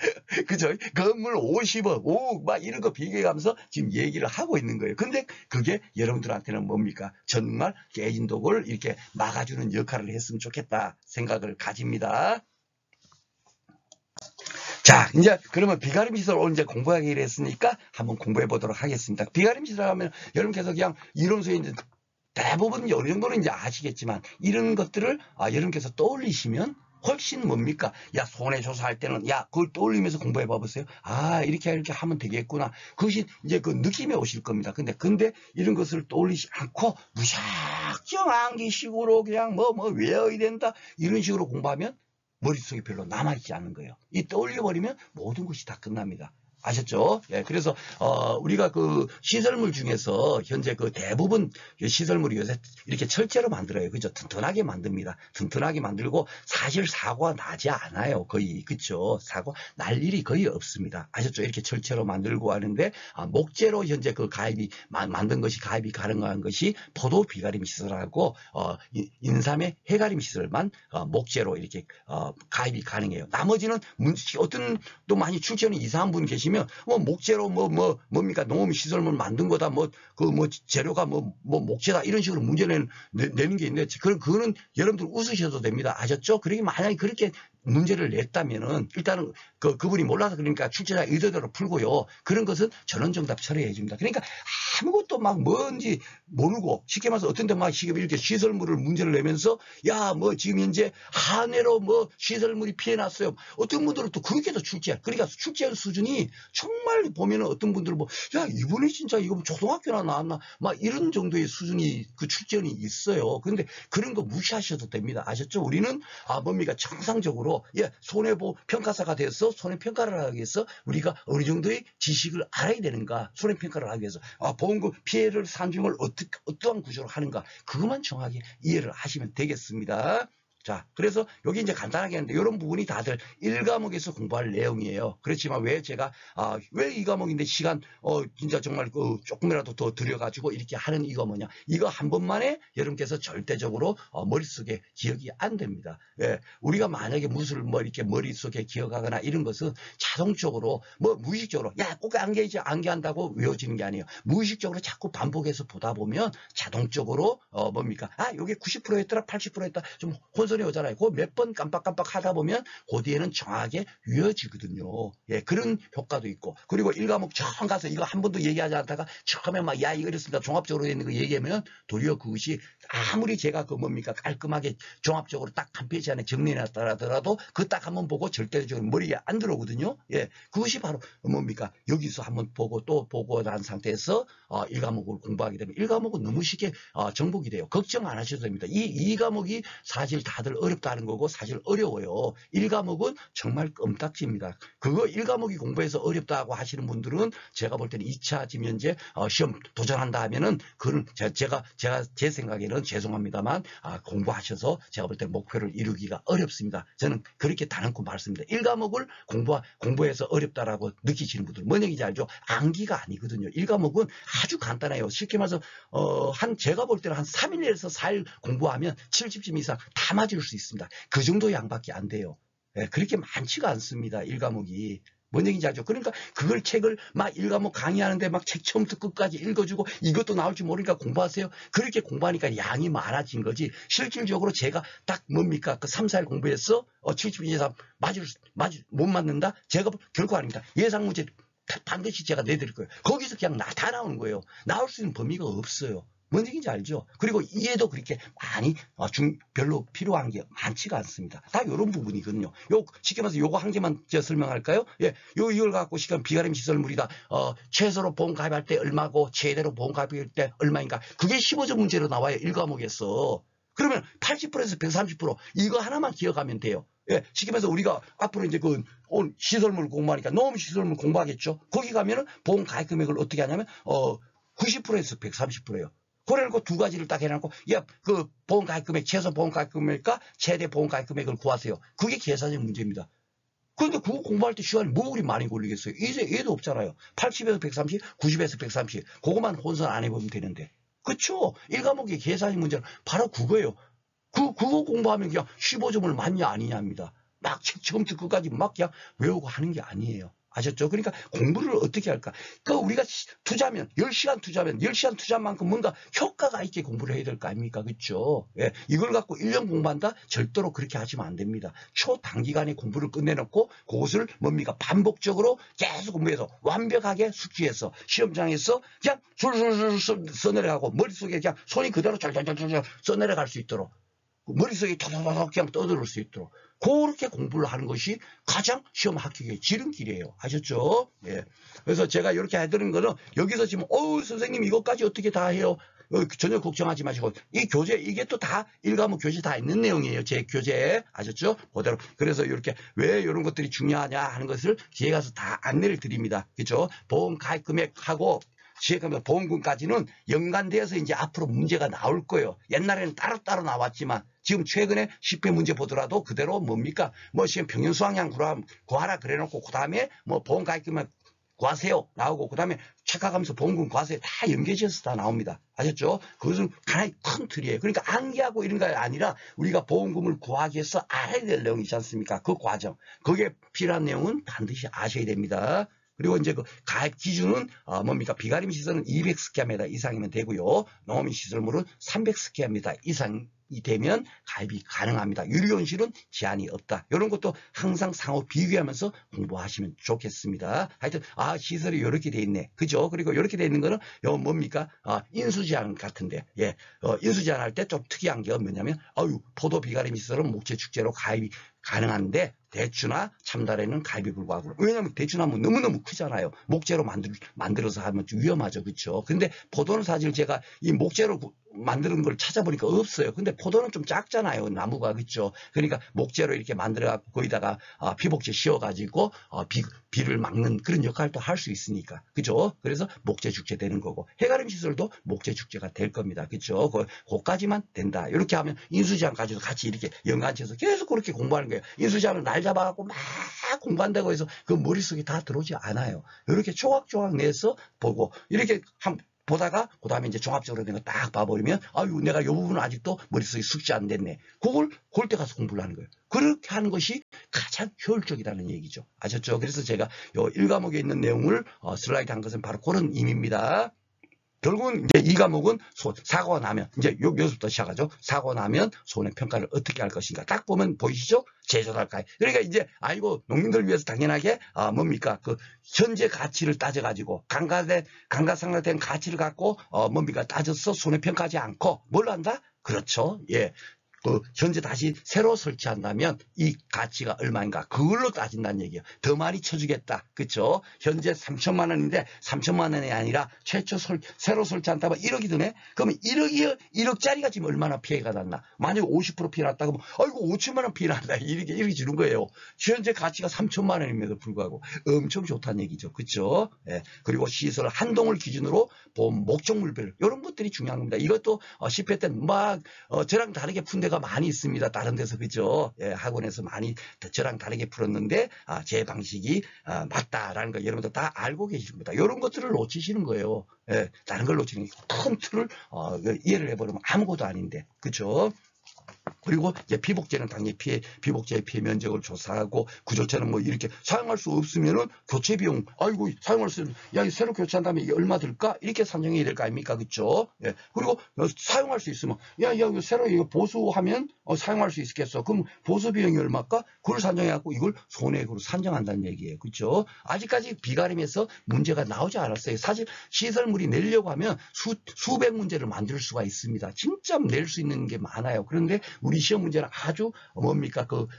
그죠? 건물 50억, 5억, 이런 거 비교해가면서 지금 얘기를 하고 있는 거예요. 근데 그게 여러분들한테는 뭡니까? 정말 깨진독을 이렇게 막아주는 역할을 했으면 좋겠다 생각을 가집니다. 자, 이제 그러면 비가림 시설 오늘 이제 공부하기로 했으니까 한번 공부해 보도록 하겠습니다. 비가림 시설 하면 여러분께서 그냥 이론서에 이제 대부분 어느 정도는 이제 아시겠지만 이런 것들을 여러분께서 떠올리시면 훨씬 뭡니까? 손해조사할 때는 그걸 떠올리면서 공부해 봐보세요. 이렇게 하면 되겠구나. 그것이 이제 그 느낌이 오실 겁니다. 근데 이런 것을 떠올리지 않고 무작정 암기식으로 그냥 외워야 된다 이런 식으로 공부하면 머릿속에 별로 남아있지 않는 거예요. 이 떠올려버리면 모든 것이 다 끝납니다. 아셨죠? 예, 그래서 우리가 그 시설물 중에서 현재 그 대부분 시설물이 요새 이렇게 철제로 만들어요. 그죠? 튼튼하게 만듭니다. 튼튼하게 만들고 사실 사고가 나지 않아요. 거의. 그쵸? 사고 날 일이 거의 없습니다. 아셨죠? 이렇게 철제로 만들고 하는데 목재로 현재 그 가입이 만든 것이 가입이 가능한 것이 포도 비가림 시설하고 인삼의 해가림 시설만 목재로 이렇게 가입이 가능해요. 나머지는 어떤 또 많이 출제는 이상한 분 계시면 목재로 뭡니까 농업 시설물 만든 거다 재료가 목재다 이런 식으로 문제는 내는 게 있는데 그거는 여러분들 웃으셔도 됩니다. 아셨죠? 그러게 만약에 그렇게 문제를 냈다면은 일단은 그분이 몰라서 그러니까 출제자 의도대로 풀고요. 그런 것은 전원정답 처리해 줍니다. 그러니까 아무것도 막 뭔지 모르고 쉽게 말해서 어떤 데 막 이렇게 시설물을 문제를 내면서 야 뭐 지금 현재 한해로 뭐 시설물이 피해났어요. 어떤 분들은 또 그렇게도 출제. 그러니까 출제 수준이 정말 보면은 어떤 분들은 뭐 야 이분이 진짜 이거 초등학교나 나왔나 막 이런 정도의 수준이 그 출제원이 있어요. 그런데 그런 거 무시하셔도 됩니다. 아셨죠? 우리는 뭡니까 정상적으로 손해보 평가사가 돼서 손해평가를 하기 위해서 우리가 어느 정도의 지식을 알아야 되는가, 손해평가를 하기 위해서 보험금 피해를 산중을 어떠한 구조로 하는가, 그것만 정확히 이해를 하시면 되겠습니다. 자, 그래서 여기 이제 간단하게 하는데 이런 부분이 다들 1과목에서 공부할 내용이에요. 그렇지만 왜 제가 왜 이 과목인데 시간 진짜 정말 조금이라도 더 들여가지고 이렇게 하는 이유가 뭐냐? 이거 한 번만에 여러분께서 절대적으로 머릿속에 기억이 안 됩니다. 예, 우리가 만약에 무술 뭐 이렇게 머릿속에 기억하거나 이런 것은 자동적으로 뭐 무의식적으로 야 꼭 암기한다고 외워지는 게 아니에요. 무의식적으로 자꾸 반복해서 보다 보면 자동적으로 뭡니까? 요게 90%였더라 80%였다 좀 혼선이 오잖아요. 그 몇 번 깜빡깜빡 하다 보면 그 뒤에는 정확하게 이어지거든요. 예, 그런 효과도 있고. 그리고 1과목 처음 가서 이거 한 번도 얘기하지 않다가 처음에 막 야 이거 이랬습니다. 종합적으로 있는 거 얘기하면 도리어 그것이 아무리 제가 깔끔하게 종합적으로 딱 한 페이지 안에 정리해놨다 하더라도 그 딱 한번 보고 절대적으로 머리에 안 들어오거든요. 예, 그것이 바로 여기서 한번 보고 또 보고 난 상태에서 1과목을 공부하게 되면 1과목은 너무 쉽게 정복이 돼요. 걱정 안 하셔도 됩니다. 이 과목이 사실 다들 어렵다는 거고 사실 어려워요. 1과목은 정말 껌딱지입니다. 그거 1과목이 공부해서 어렵다고 하시는 분들은 제가 볼 때는 2차 지면제 시험 도전한다 하면은 그건 제 생각에는 죄송합니다만 공부하셔서 제가 볼 때 목표를 이루기가 어렵습니다. 저는 그렇게 단언코 말씀드립니다. 1과목을 공부해서 어렵다라고 느끼시는 분들 뭔 얘기인지 알죠? 암기가 아니거든요. 1과목은 아주 간단해요. 쉽게 말해서 제가 볼 때는 한 3일에서 4일 공부하면 70점 이상 다 맞을 수 있습니다. 그 정도 양밖에 안 돼요. 예, 그렇게 많지가 않습니다. 1과목이. 뭔 얘기인지 알죠? 그러니까 그걸 책을 막 1과목 강의하는데 막 책 처음부터 끝까지 읽어주고 이것도 나올 줄 모르니까 공부하세요. 그렇게 공부하니까 양이 많아진 거지. 실질적으로 제가 딱 그 3, 4일 공부해서 70점 이상 못 맞는다? 제가 결코 아닙니다. 예상 문제 반드시 제가 내드릴 거예요. 거기서 그냥 다 나오는 거예요. 나올 수 있는 범위가 없어요. 뭔 얘기인지 알죠? 그리고 이해도 그렇게 많이 별로 필요한 게 많지가 않습니다. 다 이런 부분이거든요. 쉽게 말해서 요거 한 개만 설명할까요? 예, 이걸 갖고 시간 비가림 시설물이다. 최소로 보험 가입할 때 얼마고 최대로 보험 가입할 때 얼마인가. 그게 15점 문제로 나와요. 1과목에서. 그러면 80%에서 130% 이거 하나만 기억하면 돼요. 예, 쉽게 말해서 우리가 앞으로 이제 오늘 시설물 공부하니까 농업 시설물 공부하겠죠. 거기 가면은 보험 가입 금액을 어떻게 하냐면 90%에서 130%예요. 그래놓고 두 가지를 딱 해놓고 보험 가입 금액 최소 보험 가입 금액과 최대 보험 가입 금액을 구하세요. 그게 계산적 문제입니다. 그런데 그거 공부할 때 시간이 뭐 그리 많이 걸리겠어요? 이제 얘도 없잖아요. 80에서 130, 90에서 130 그거만 혼선 안 해보면 되는데. 그렇죠? 1과목의 계산적 문제는 바로 그거예요. 그거 공부하면 그냥 15점을 맞냐 아니냐입니다. 막 책 처음부터 끝까지 막 그냥 외우고 하는 게 아니에요. 아셨죠? 그러니까 공부를 어떻게 할까? 우리가 10시간 투자하면 10시간 투자한 만큼 뭔가 효과가 있게 공부를 해야 될 거 아닙니까? 그렇죠? 예, 이걸 갖고 1년 공부한다? 절대로 그렇게 하시면 안 됩니다. 초단기간에 공부를 끝내놓고 그것을 반복적으로 계속 공부해서 완벽하게 숙지해서 시험장에서 그냥 술술술 써내려가고 머릿속에 그냥 손이 그대로 잘 써내려갈 수 있도록 머릿속에 토토토토 그냥 떠들을 수 있도록 그렇게 공부를 하는 것이 가장 시험 합격의 지름길이에요. 아셨죠? 예. 그래서 제가 이렇게 해드리는 거는 여기서 지금 선생님 이것까지 어떻게 다 해요? 전혀 걱정하지 마시고 이 교재 이게 또 다 1과목 교재 다 있는 내용이에요. 제 교재에. 아셨죠? 그대로. 그래서 이렇게 왜 이런 것들이 중요하냐 하는 것을 뒤에 가서 다 안내를 드립니다. 그렇죠? 보험 가입 금액하고 시행하면 보험금까지는 연관되어서 이제 앞으로 문제가 나올 거예요. 옛날에는 따로따로 나왔지만 지금 최근에 10회 문제 보더라도 그대로 시험 평균 수학량 구하라 그래놓고 그 다음에 보험 가입금액 구하세요 나오고 그 다음에 착각하면서 보험금 구하세요 다 연계지어서 다 나옵니다. 아셨죠? 그것은 하나의 큰 틀이에요. 그러니까 암기하고 이런 게 아니라 우리가 보험금을 구하기 위해서 알아야 될 내용이지 않습니까? 그 과정. 거기에 필요한 내용은 반드시 아셔야 됩니다. 그리고 이제 가입 기준은 비가림 시설은 200스퀘어미터 이상이면 되고요. 농업인 시설물은 300스퀘어미터 이상 되면 가입이 가능합니다. 유료온실은 제한이 없다. 이런 것도 항상 상호 비교하면서 공부하시면 좋겠습니다. 하여튼 시설이 이렇게 돼 있네. 그죠? 그리고 이렇게 돼 있는 거는 뭡니까? 인수제한 같은데 인수제한 할 때 좀 특이한 게 뭐냐면 포도 비가림 시설은 목재축제로 가입이 가능한데 대추나 참다래는 가입이 불가하고. 왜냐하면 대추나무 너무너무 크잖아요. 목재로 만들어서 하면 좀 위험하죠. 그렇죠? 근데 포도는 사실 제가 이 목재로 만드는 걸 찾아보니까 없어요. 근데 포도는 좀 작잖아요. 나무가. 그렇죠? 그러니까 목재로 이렇게 만들어갖고 거기다가 피복재 씌워가지고 비를 막는 그런 역할도 할 수 있으니까. 그죠? 그래서 목재 축제 되는 거고 해가림 시설도 목재 축제가 될 겁니다. 그죠? 그까지만 된다. 이렇게 하면 인수제한까지도 같이 이렇게 연관지어서 계속 그렇게 공부하는 거예요. 인수제한을 날 잡아갖고 막 공부한다고 해서 그 머릿속에 다 들어오지 않아요. 이렇게 조각조각 내서 보고 이렇게 보다가 그 다음에 이제 종합적으로 된 거 딱 봐버리면 내가 이 부분은 아직도 머릿속에 숙지 안 됐네. 그걸 때 가서 공부를 하는 거예요. 그렇게 하는 것이 가장 효율적이라는 얘기죠. 아셨죠? 그래서 제가 요 1과목에 있는 내용을 슬라이드 한 것은 바로 그런 의미입니다. 결국은 이제 이 과목은 사고가 나면 이제 여기서부터 시작하죠. 사고가 나면 손해평가를 어떻게 할 것인가. 딱 보면 보이시죠? 제조달가액. 그러니까 이제 농민들 위해서 당연하게 뭡니까 그 현재 가치를 따져가지고 감가상각된 가치를 갖고 뭡니까 따져서 손해평가하지 않고 뭘 한다? 그렇죠. 예. 현재 다시 새로 설치한다면 이 가치가 얼마인가 그걸로 따진다는 얘기예요. 더 많이 쳐주겠다. 그렇죠? 현재 3천만 원인데 3천만 원이 아니라 최초 새로 설치한다면 1억이 드네. 그러면 1억짜리가 지금 얼마나 피해가 났나. 만약에 50% 피해 났다 그러면 5천만 원 피해 났다. 이렇게 주는 거예요. 현재 가치가 3천만 원임에도 불구하고 엄청 좋다는 얘기죠. 그렇죠? 예. 그리고 시설 한동을 기준으로 보험 목적물별 이런 것들이 중요한 겁니다. 이것도 10회 때 막 저랑 다르게 푼 데가 많이 있습니다. 다른 데서. 그죠? 예, 학원에서 많이 저랑 다르게 풀었는데 제 방식이 맞다라는 거 여러분들 다 알고 계십니다. 이런 것들을 놓치시는 거예요. 예, 다른 걸 놓치는 게 큰 틀을 이해를 해버리면 아무것도 아닌데. 그죠? 그리고 이제 피복제는 당연히 피복제의 피해 면적을 조사하고 구조체는 뭐 이렇게 사용할 수 없으면은 교체 비용 사용할 수 새로 교체한 다음에 이게 얼마 들까 이렇게 산정해야 될 거 아닙니까? 그렇죠? 예. 그리고 사용할 수 있으면 새로 이거 보수하면 사용할 수 있겠어. 그럼 보수 비용이 얼마일까? 그걸 산정해 갖고 이걸 손해액으로 산정한다는 얘기예요. 그렇죠? 아직까지 비가림에서 문제가 나오지 않았어요. 사실 시설물이 내려고 하면 수백 문제를 만들 수가 있습니다. 진짜 낼 수 있는 게 많아요. 그런데 우리 시험 문제는 아주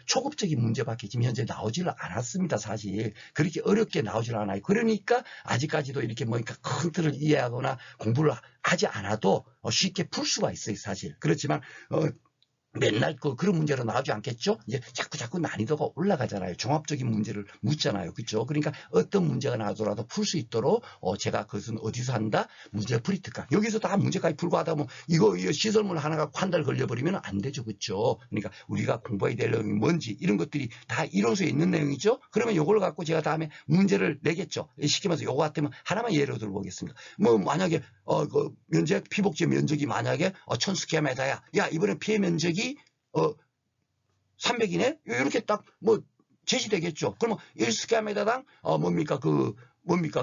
초급적인 문제밖에 지금 현재 나오지를 않았습니다. 사실 그렇게 어렵게 나오질 않아요. 그러니까 아직까지도 이렇게 큰 틀을 이해하거나 공부를 하지 않아도 쉽게 풀 수가 있어요. 사실 그렇지만 맨날 그런 문제로 나오지 않겠죠? 이제 자꾸 난이도가 올라가잖아요. 종합적인 문제를 묻잖아요. 그렇죠? 그러니까 어떤 문제가 나오더라도 풀 수 있도록 제가 그것은 어디서 한다? 문제풀이 특강. 여기서 다 문제까지 풀고 하다 보면 이거 시설물 하나가 한 달 걸려버리면 안 되죠. 그렇죠? 그러니까 우리가 공부해야 될 내용이 뭔지 이런 것들이 다 이론서에 있는 내용이죠? 그러면 이걸 갖고 제가 다음에 문제를 내겠죠. 시키면서 요거 같으면 하나만 예로 들어보겠습니다. 만약에 피복제 면적이 만약에 1000스퀘어미터야. 이번에 피해 면적이 300이네? 이렇게 딱 제시되겠죠. 그러면 1스퀘어미터당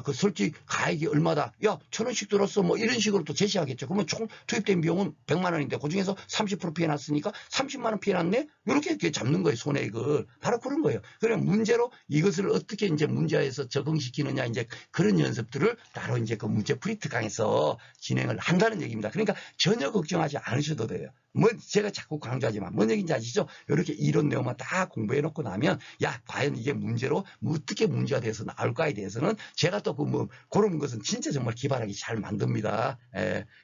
그 설치 가액이 얼마다? 1,000원씩 들었어. 이런 식으로 또 제시하겠죠. 그러면 총 투입된 비용은 100만 원인데 그 중에서 30% 피해 났으니까 30만 원 피해 났네? 이렇게 잡는 거예요. 손해액을. 바로 그런 거예요. 그냥 문제로 이것을 어떻게 이제 문제에서 적응시키느냐 이제 그런 연습들을 따로 이제 그 문제풀이 특강에서 진행을 한다는 얘기입니다. 그러니까 전혀 걱정하지 않으셔도 돼요. 제가 자꾸 강조하지만 뭔 얘기인지 아시죠? 이렇게 이런 내용만 다 공부해 놓고 나면 과연 이게 문제로 어떻게 문제가 돼서 나올까에 대해서는 제가 또 그런 것은 진짜 정말 기발하게 잘 만듭니다.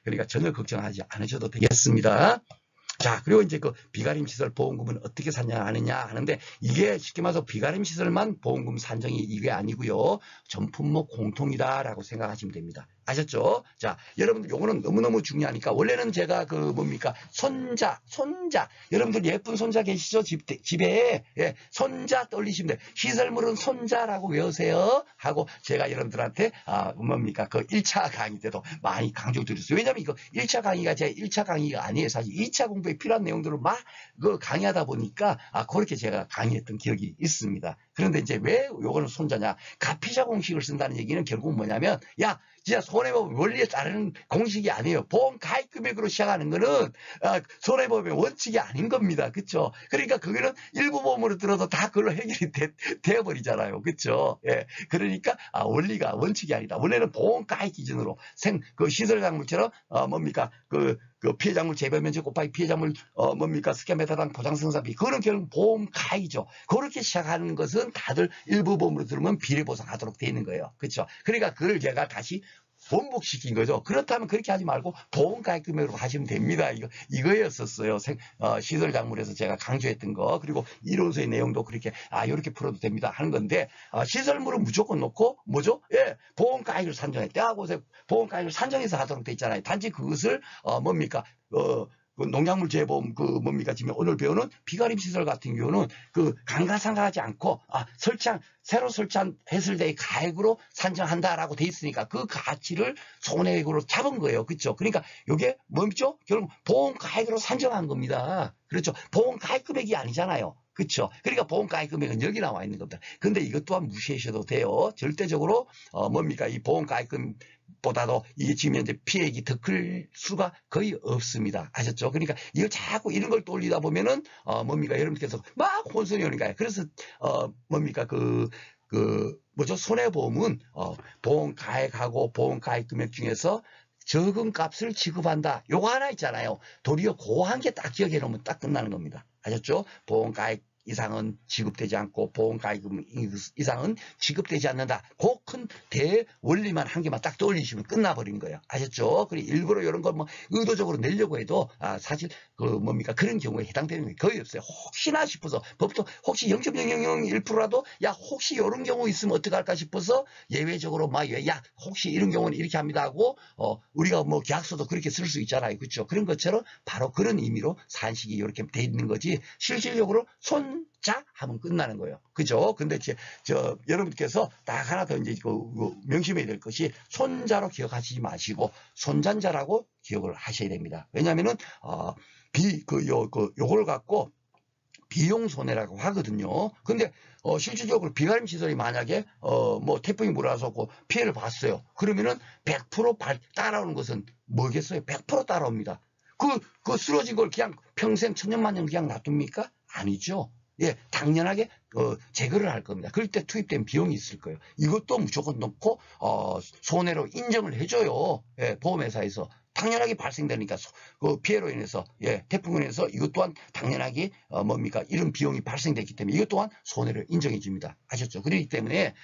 그러니까 전혀 걱정하지 않으셔도 되겠습니다. 자, 그리고 이제 그 비가림 시설 보험금은 어떻게 산정하느냐 하는데 이게 쉽게 말해서 비가림 시설만 보험금 산정이 이게 아니고요. 전품목 공통이다라고 생각하시면 됩니다. 아셨죠? 자, 여러분들 요거는 너무너무 중요하니까 원래는 제가 손자 여러분들 예쁜 손자 계시죠? 집에 손자 떠올리시면 돼요. 시설물은 손자라고 외우세요 하고 제가 여러분들한테 그 1차 강의 때도 많이 강조드렸어요. 왜냐면 이거 1차 강의가 제 1차 강의가 아니에요. 사실 2차 공부에 필요한 내용들을 막 강의하다 보니까 그렇게 제가 강의했던 기억이 있습니다. 그런데 이제 왜 요거는 손자냐? 가피자 공식을 쓴다는 얘기는 결국 뭐냐면, 야, 진짜 손해보험 원리에 따르는 공식이 아니에요. 보험 가입 금액으로 시작하는 거는 손해보험의 원칙이 아닌 겁니다. 그렇죠? 그러니까 그거는 일부 보험으로 들어도 다 그걸로 해결이 되어버리잖아요. 그렇죠? 예. 그러니까 원리가 원칙이 아니다. 원래는 보험 가입 기준으로 그 시설작물처럼 뭡니까 그 피해작물 재배면적 곱하기 피해작물 뭡니까 스캔메타당 보장승산비 그거는 결국 보험 가입이죠. 그렇게 시작하는 것은 다들 일부 보험으로 들으면 비례보상하도록 되어 있는 거예요. 그렇죠? 그러니까 그걸 제가 다시 번복시킨 거죠. 그렇다면 그렇게 하지 말고 보험 가입 금액으로 하시면 됩니다. 이거였었어요. 시설 작물에서 제가 강조했던 거. 그리고 이론서의 내용도 그렇게 이렇게 풀어도 됩니다 하는 건데 시설물은 무조건 놓고 뭐죠? 예, 보험 가입을 산정해. 때하고서 보험 가입을 산정해서 하도록 돼 있잖아요. 단지 그것을 뭡니까 그 농작물 재보험 뭡니까 지금 오늘 배우는 비가림 시설 같은 경우는 강가상가하지 않고 새로 설치한 해설대의 가액으로 산정한다라고 돼 있으니까 그 가치를 손해액으로 잡은 거예요. 그렇죠? 그러니까 이게 뭐죠? 결국 보험 가액으로 산정한 겁니다. 그렇죠? 보험 가입 금액이 아니잖아요. 그렇죠? 그러니까 보험 가입 금액은 여기 나와 있는 겁니다. 근데 이것 또한 무시하셔도 돼요. 절대적으로 뭡니까 이 보험 가입금 보다도 이게 지금 현재 피해액이 더 클 수가 거의 없습니다. 아셨죠? 그러니까 이걸 자꾸 이런 걸 떠올리다 보면은 뭡니까 여러분께서 막 혼선이 오는 거예요. 그래서 뭡니까 뭐죠? 손해보험은 보험 가액하고 보험 가입 금액 중에서 적은 값을 지급한다. 요거 하나 있잖아요. 도리어 그 한 개 딱 기억해 놓으면 딱 끝나는 겁니다. 아셨죠? 보험 가입 이상은 지급되지 않고 보험 가입금 이상은 지급되지 않는다. 그 큰 대원리만 한 개만 딱 떠올리시면 끝나버린 거예요. 아셨죠? 그리고 일부러 이런 걸 뭐 의도적으로 내려고 해도 사실 뭡니까 그런 경우에 해당되는 게 거의 없어요. 혹시나 싶어서 법도 혹시 0.0001%라도 야 혹시 이런 경우 있으면 어떡할까 싶어서 예외적으로 야 혹시 이런 경우는 이렇게 합니다 하고 우리가 뭐 계약서도 그렇게 쓸 수 있잖아요. 그렇죠? 그런 것처럼 바로 그런 의미로 산식이 이렇게 돼 있는 거지 실질적으로 손자 하면 끝나는 거예요. 그죠? 근데 여러분께서 딱 하나 더 이제 명심해야 될 것이 손자로 기억하시지 마시고 손잔자라고 기억을 하셔야 됩니다. 왜냐면은 요걸 갖고 비용 손해라고 하거든요. 근데 실질적으로 비가림 시설이 만약에 뭐 태풍이 몰아서 피해를 봤어요. 그러면은 100% 따라오는 것은 뭐겠어요? 100% 따라옵니다. 그 쓰러진 걸 그냥 평생 천년만년 그냥 놔둡니까? 아니죠. 예, 당연하게 제거를 할 겁니다. 그럴 때 투입된 비용이 있을 거예요. 이것도 무조건 넣고 손해로 인정을 해줘요. 예, 보험회사에서. 당연하게 발생되니까 그 피해로 인해서 태풍으로 인해서 이것 또한 당연하게 뭡니까 이런 비용이 발생됐기 때문에 이것 또한 손해를 인정해 줍니다. 아셨죠? 그렇기 때문에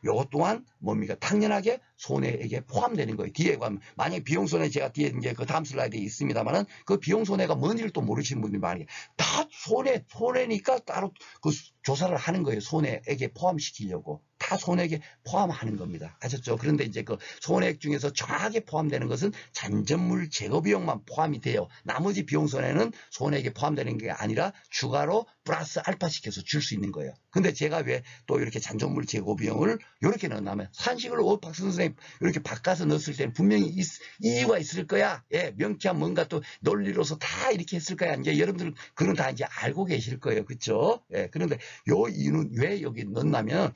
이것 또한 뭡니까 당연하게 손해액에 포함되는 거예요. 뒤에 가면 만약에 비용 손해 제가 뒤에 이제 그 다음 슬라이드에 있습니다만은 그 비용 손해가 뭔지를 또 모르시는 분들이 많아요. 다 손해니까 따로 그 조사를 하는 거예요. 손해액에 포함시키려고. 다 손해액에 포함하는 겁니다. 아셨죠? 그런데 이제 그 손해액 중에서 정확하게 포함되는 것은 잔전물 제거 비용만 포함이 돼요. 나머지 비용 손해는 손해액에 포함되는 게 아니라 추가로 플러스 알파 시켜서 줄 수 있는 거예요. 근데 제가 왜 또 이렇게 잔전물 제거 비용을 이렇게 넣냐면 산식을 박수 선생님 이렇게 바꿔서 넣었을 때는 분명히 이유가 있을 거야. 예, 명쾌한 뭔가 또 논리로서 다 이렇게 했을 거야. 이제 여러분들 그런 다 이제 알고 계실 거예요. 그렇죠? 예, 그런데 요 이유는 왜 여기 넣냐면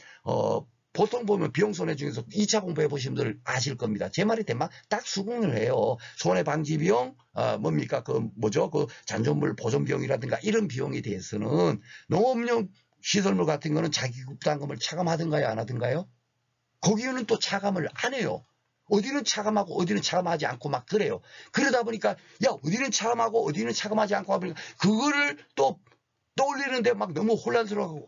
보통 보면 비용 손해 중에서 2차 공부해 보신 분들 아실 겁니다. 제 말이 되면 딱 수긍을 해요. 손해 방지 비용, 뭡니까 뭐죠? 잔존물 보존 비용이라든가 이런 비용에 대해서는 농업용 시설물 같은 거는 자기 부담금을 차감하든가요, 안 하든가요? 거기는 또 차감을 안 해요. 어디는 차감하고 어디는 차감하지 않고 막 그래요. 그러다 보니까 야 어디는 차감하고 어디는 차감하지 않고 하니까 그거를 또 떠올리는데 막 너무 혼란스러워하고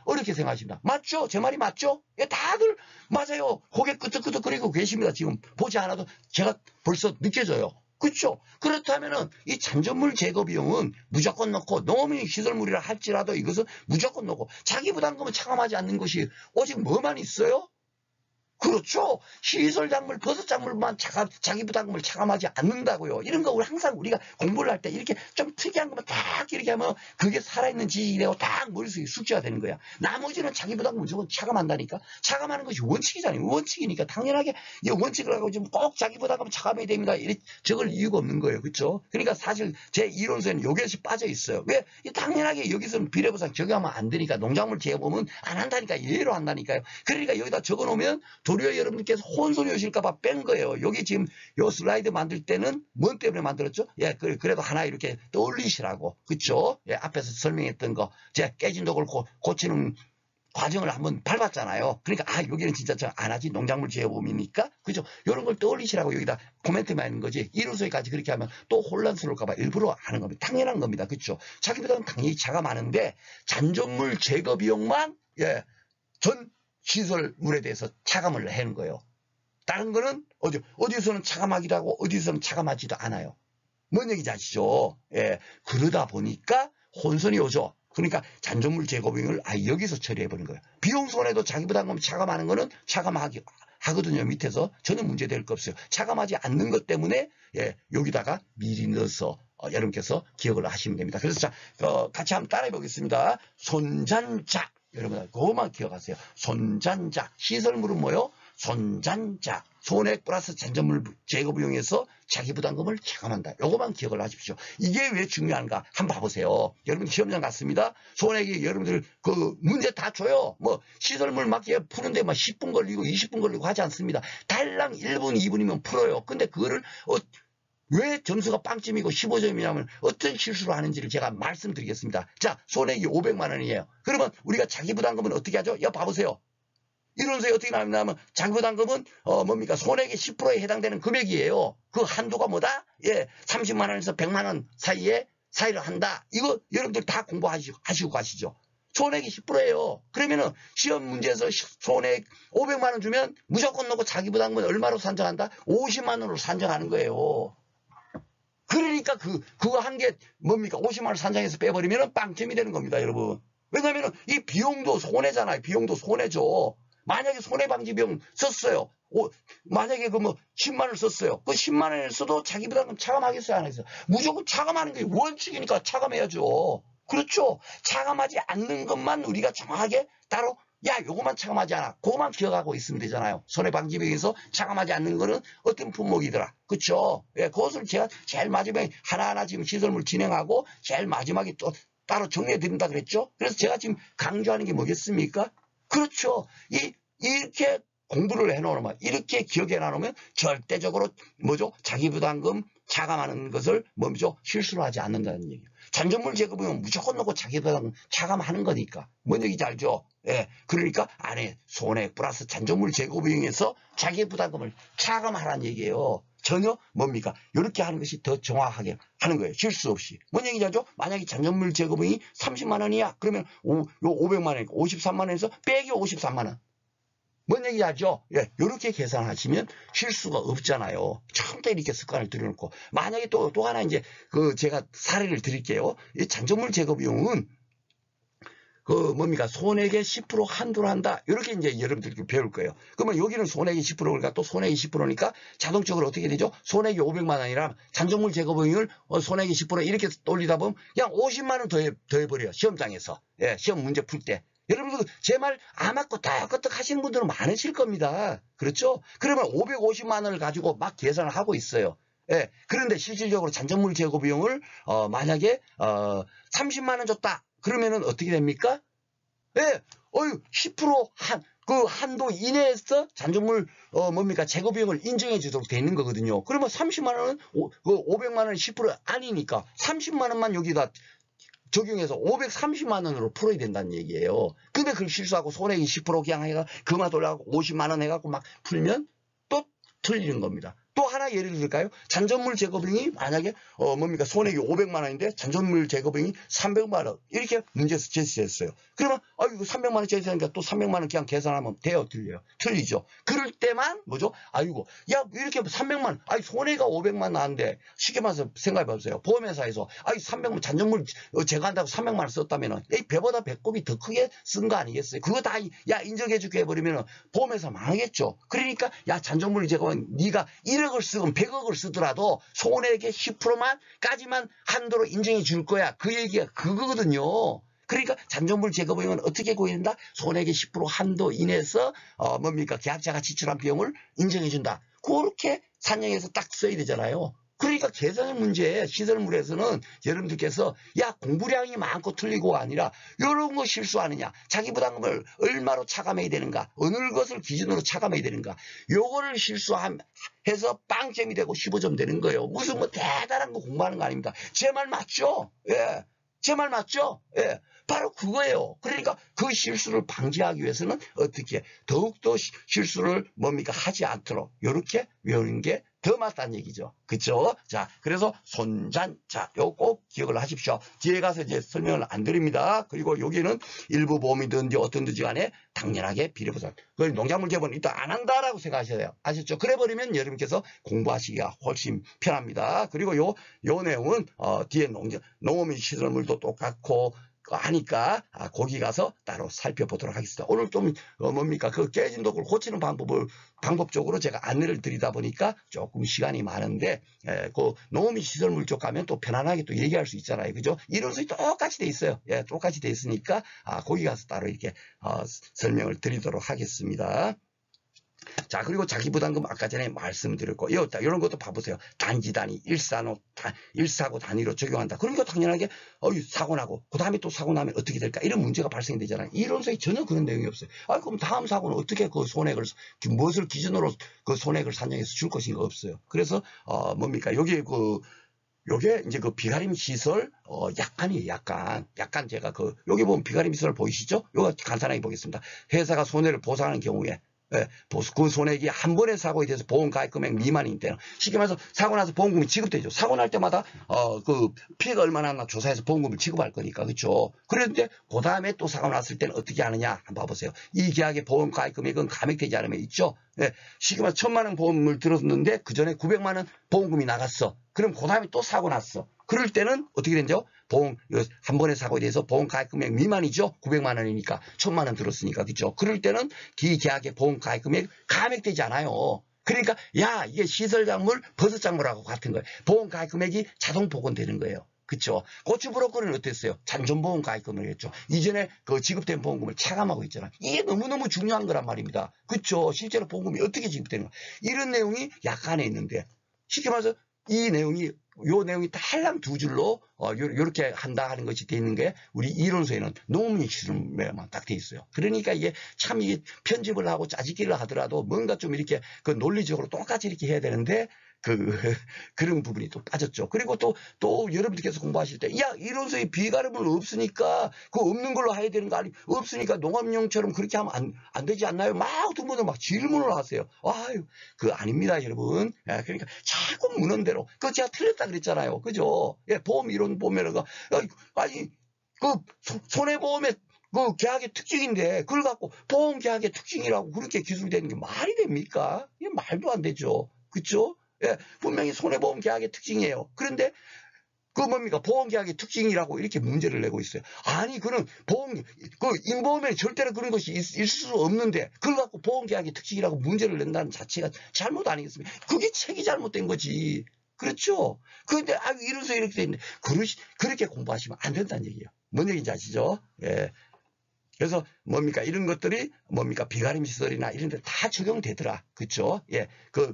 어렵게 생각하십니다. 맞죠? 제 말이 맞죠? 예, 다들 맞아요. 고개 끄덕끄덕거리고 계십니다. 지금 보지 않아도 제가 벌써 느껴져요. 그렇죠? 그렇다면은 이 잔전물 제거 비용은 무조건 넣고 농업용 시설물이라 할지라도 이것은 무조건 넣고 자기 부담금은 차감하지 않는 것이 오직 뭐만 있어요? 그렇죠. 시설 작물, 버섯 작물만 자기 부담금을 차감하지 않는다고요. 이런 거 항상 우리가 공부를 할 때 이렇게 좀 특이한 것만 딱 이렇게 하면 그게 살아있는 지식이 되고 딱 머릿속에 숙지가 되는 거야. 나머지는 자기 부담금 무조건 차감한다니까. 차감하는 것이 원칙이잖아요. 원칙이니까 당연하게 이 원칙을 하고 지금 꼭 자기 부담금 차감해야 됩니다. 이렇게 적을 이유가 없는 거예요. 그렇죠? 그러니까 사실 제 이론서에는 요것이 빠져 있어요. 왜? 당연하게 여기서는 비례보상 적용하면 안 되니까 농작물 재보면 안 한다니까. 예외로 한다니까요. 그러니까 여기다 적어놓으면 도리어 여러분께서 혼선이 오실까봐 뺀 거예요. 여기 지금 요 슬라이드 만들 때는 뭔 때문에 만들었죠? 예, 그래도 하나 이렇게 떠올리시라고. 그쵸? 예, 앞에서 설명했던 거. 제가 깨진 독을 고치는 과정을 한번 밟았잖아요. 그러니까, 여기는 진짜 저 안 하지. 농작물 재보험이니까. 그죠? 요런 걸 떠올리시라고 여기다 코멘트만 있는 거지. 이론서까지 그렇게 하면 또 혼란스러울까봐 일부러 하는 겁니다. 당연한 겁니다. 그쵸? 자기보다는 당연히 차가 많은데, 잔존물 제거 비용만, 예, 전 시설물에 대해서 차감을 하는 거예요. 다른 거는 어디서는 차감하기도 하고 어디서는 차감하지도 않아요. 뭔 얘기인지 아시죠? 예, 그러다 보니까 혼선이 오죠. 그러니까 잔존물 제거 비용을 여기서 처리해버린 거예요. 비용 손해도 자기 부담금 차감하는 거는 하거든요. 밑에서 전혀 문제될 거 없어요. 차감하지 않는 것 때문에 예, 여기다가 미리 넣어서 여러분께서 기억을 하시면 됩니다. 그래서 자, 같이 한번 따라해 보겠습니다. 손잔작. 여러분 그것만 기억하세요. 손잔작. 시설물은 뭐요? 손잔작. 손해 플러스 잔존물 제거 비용에서 자기 부담금을 차감한다. 요것만 기억을 하십시오. 이게 왜 중요한가? 한번 봐보세요. 여러분 시험장 갔습니다. 손해기 여러분들 그 문제 다 줘요. 뭐 시설물 막 푸는데 막 10분 걸리고 20분 걸리고 하지 않습니다. 달랑 1분 2분이면 풀어요. 근데 그거를 왜 점수가 빵점이고 15점이냐면 어떤 실수를 하는지를 제가 말씀드리겠습니다. 자, 손해기 500만 원이에요. 그러면 우리가 자기 부담금은 어떻게 하죠? 봐보세요. 이론서에 어떻게 나오냐면 자기 부담금은 뭡니까? 손해기 10%에 해당되는 금액이에요. 그 한도가 뭐다? 예, 30만 원에서 100만 원 사이를 한다. 이거 여러분들 다 공부하시고 가시죠. 손해기 10%예요. 그러면은 시험 문제에서 손해액 500만 원 주면 무조건 넣고 자기 부담금은 얼마로 산정한다? 50만 원으로 산정하는 거예요. 그러니까 그거 한 개 뭡니까? 50만 원 산정해서 빼버리면 빵점이 되는 겁니다, 여러분. 왜냐면 이 비용도 손해잖아요. 비용도 손해죠. 만약에 손해방지 비용 썼어요. 만약에 10만 원을 썼어요. 그 10만 원을 써도 자기 부담금 차감하겠어요, 안 하겠어요? 무조건 차감하는 게 원칙이니까 차감해야죠. 그렇죠? 차감하지 않는 것만 우리가 정확하게 따로 요거만 차감하지 않아. 그거만 기억하고 있으면 되잖아요. 손해방지비용에서 차감하지 않는 거는 어떤 품목이더라. 그렇죠? 예, 그것을 제가 제일 마지막에 하나하나 지금 시설물 진행하고 제일 마지막에 또 따로 정리해 드린다 그랬죠? 그래서 제가 지금 강조하는 게 뭐겠습니까? 그렇죠. 이렇게 공부를 해놓으면, 이렇게 기억해 놔놓으면 절대적으로 자기 부담금 차감하는 것을 실수를 하지 않는다는 얘기예요. 잔존물 제거비용 무조건 넣고 자기 부담금 차감하는 거니까. 뭔 얘기인지 알죠? 예. 그러니까 안에 손해 플러스 잔존물 제거비용에서 자기 부담금을 차감하라는 얘기예요. 전혀 이렇게 하는 것이 더 정확하게 하는 거예요. 실수 없이. 뭔 얘기인지 알죠? 만약에 잔존물 제거비용이 30만 원이야. 그러면 요 500만 원이니까 53만 원에서 빼기 53만 원. 뭔 얘기인지 알죠? 예, 이렇게 계산하시면 실수가 없잖아요. 처음부터 이렇게 습관을 들여놓고. 만약에 또 하나 이제 제가 사례를 드릴게요. 이 잔존물 제거 비용은 손해액의 10% 한도를 한다. 이렇게 이제 여러분들이 배울 거예요. 그러면 여기는 손해액이 10%니까 또 손해액이 10%니까 자동적으로 어떻게 되죠? 손해액이 500만 원이라 잔존물 제거 비용을 손해액이 10% 이렇게 올리다 보면 그냥 50만 원 더해버려요. 시험장에서. 예, 시험 문제 풀 때. 여러분들 제 말 안 맞고 끄떡끄떡 하시는 분들은 많으실 겁니다. 그렇죠? 그러면 550만 원을 가지고 막 계산을 하고 있어요. 예. 그런데 실질적으로 잔존물 제거 비용을 만약에 30만 원 줬다. 그러면은 어떻게 됩니까? 예. 10% 한도 이내에서 잔존물 제거 비용을 인정해 주도록 돼 있는 거거든요. 그러면 30만 원은 500만 원은 10% 아니니까 30만 원만 여기다 적용해서 530만 원으로 풀어야 된다는 얘기예요. 근데 그걸 실수하고 손해액이 10% 그냥 그만 돌려가고 50만 원 해갖고 막 풀면 또 틀리는 겁니다. 또 하나 예를 들까요? 잔존물 제거비용이 만약에 뭡니까 손해액이 500만 원인데 잔존물 제거비용이 300만 원 이렇게 문제에서 제시했어요. 그러면 이거 300만 원 제시하니까 또 300만 원 그냥 계산하면 돼요, 틀려요? 틀리죠. 그럴 때만 뭐죠? 아이고 야 이렇게 300만 원, 손해가 500만 나는데 쉽게 말해서 생각해 보세요. 보험회사에서 300만 잔존물 제거한다고 300만 원 썼다면은 배보다 배꼽이 더 크게 쓴 거 아니겠어요? 그거 다 인정해주게 해버리면은 보험회사 망하겠죠. 그러니까 잔존물 제거는 네가 1억을 쓰건 100억을 쓰더라도 손해액의 10%까지만 한도로 인정해 줄 거야. 그 얘기가 그거거든요. 그러니까 잔존물 제거 비용은 어떻게 고인한다? 손해액의 10% 한도 이내에서 계약자가 지출한 비용을 인정해 준다. 그렇게 산정해서 딱 써야 되잖아요. 그러니까 계산 문제에 시설물에서는 여러분들께서 공부량이 많고 틀리고가 아니라 이런 거 실수하느냐, 자기 부담금을 얼마로 차감해야 되는가, 어느 것을 기준으로 차감해야 되는가, 요거를 실수해서 빵점이 되고 15점 되는 거예요. 무슨 대단한 거 공부하는 거 아닙니다. 제 말 맞죠? 예. 제 말 맞죠? 예. 바로 그거예요. 그러니까 그 실수를 방지하기 위해서는 어떻게 더욱더 실수를 하지 않도록 이렇게 외우는 게 더 맞다는 얘기죠. 그쵸? 자, 그래서 손잔, 요거 꼭 기억을 하십시오. 뒤에 가서 이제 설명을 안 드립니다. 그리고 여기는 일부 보험이든지 어떤든지 간에 당연하게 비례보상. 농작물 재보는 일단 안 한다라고 생각하셔야 돼요. 아셨죠? 그래 버리면 여러분께서 공부하시기가 훨씬 편합니다. 그리고 요 내용은 뒤에 농어민 시설물도 똑같고 하니까 거기 가서 따로 살펴보도록 하겠습니다. 오늘 좀 그 깨진 독을 고치는 방법적으로 제가 안내를 드리다 보니까 조금 시간이 많은데 그 농어민 시설물 쪽 가면 또 편안하게 또 얘기할 수 있잖아요. 그죠? 이론서이 똑같이 돼 있어요. 예, 똑같이 돼 있으니까 거기 가서 따로 이렇게 설명을 드리도록 하겠습니다. 자, 그리고 자기부담금 아까 전에 말씀드렸고, 이런 것도 봐보세요. 단지 단위, 일사고 단위로 적용한다. 그러니까 당연하게, 사고 나고, 그 다음에 또 사고 나면 어떻게 될까? 이런 문제가 발생되잖아요. 이론서에 전혀 그런 내용이 없어요. 그럼 다음 사고는 어떻게 그 손해액을, 무엇을 기준으로 그 손해액을 산정해서 줄 것인가 없어요. 그래서, 여기에 요게 이제 그 비가림 시설, 약간이에요, 약간 제가 여기 보면 비가림 시설 보이시죠? 요거 간단하게 보겠습니다. 회사가 손해를 보상하는 경우에, 그 손해액이 한 번의 사고에 대해서 보험 가입 금액 미만인 때는 쉽게 말해서 사고 나서 보험금이 지급되죠. 사고 날 때마다 그 피해가 얼마나 났나 조사해서 보험금을 지급할 거니까 그렇죠. 그런데 그 다음에 또 사고 났을 때는 어떻게 하느냐 한번 봐보세요. 이 계약의 보험 가입 금액은 감액되지 않으면 있죠. 쉽게 말해서 1,000만 원 보험을 들었는데 그 전에 900만 원 보험금이 나갔어. 그럼 그 다음에 또 사고 났어. 그럴 때는 어떻게 되죠? 한 번의 사고에 대해서 보험 가입 금액 미만이죠. 900만 원이니까 1,000만 원 들었으니까 그렇죠. 그럴 때는 기계약의 보험 가입 금액 감액되지 않아요. 그러니까 이게 시설작물 버섯작물하고 같은 거예요. 보험 가입 금액이 자동 복원되는 거예요. 그렇죠. 고추 브로커는 어땠어요? 잔존보험 가입금을 했죠. 이전에 그 지급된 보험금을 차감하고 있잖아요. 이게 너무너무 중요한 거란 말입니다. 그렇죠. 실제로 보험금이 어떻게 지급되는 거. 이런 내용이 약간에 있는데 쉽게 말해서 요 내용이 다 할랑 두 줄로 요렇게 한다 하는 것이 돼 있는 게 우리 이론서에는 농어민 시설물에만 딱 돼 있어요. 그러니까 이게 참 이게 편집을 하고 짜집기를 하더라도 뭔가 좀 이렇게 그 논리적으로 똑같이 이렇게 해야 되는데 그런 부분이 또 빠졌죠. 그리고 또 여러분들께서 공부하실 때, 이론서에 비가름은 없으니까, 없는 걸로 해야 되는 거 아니, 없으니까 농업용처럼 그렇게 하면 안 되지 않나요? 막 두 분들 막 질문을 하세요. 아닙니다, 여러분. 그러니까 자꾸 묻는 대로. 제가 틀렸다 그랬잖아요. 그죠? 보험 이론 보면은, 손해보험의 계약의 특징인데, 그걸 갖고 보험 계약의 특징이라고 그렇게 기술되는 게 말이 됩니까? 이게 말도 안 되죠. 그쵸? 분명히 손해보험 계약의 특징이에요. 그런데 보험 계약의 특징이라고 이렇게 문제를 내고 있어요. 아니, 그는 인보험에 절대로 그런 것이 있을 수 없는데, 그걸 갖고 보험 계약의 특징이라고 문제를 낸다는 자체가 잘못 아니겠습니까? 그게 책이 잘못된 거지. 그렇죠? 그런데, 이래서 이렇게 돼 있는데, 그렇게 공부하시면 안 된다는 얘기예요. 뭔 얘기인지 아시죠? 그래서 이런 것들이 비가림 시설이나 이런 데 다 적용되더라. 그쵸?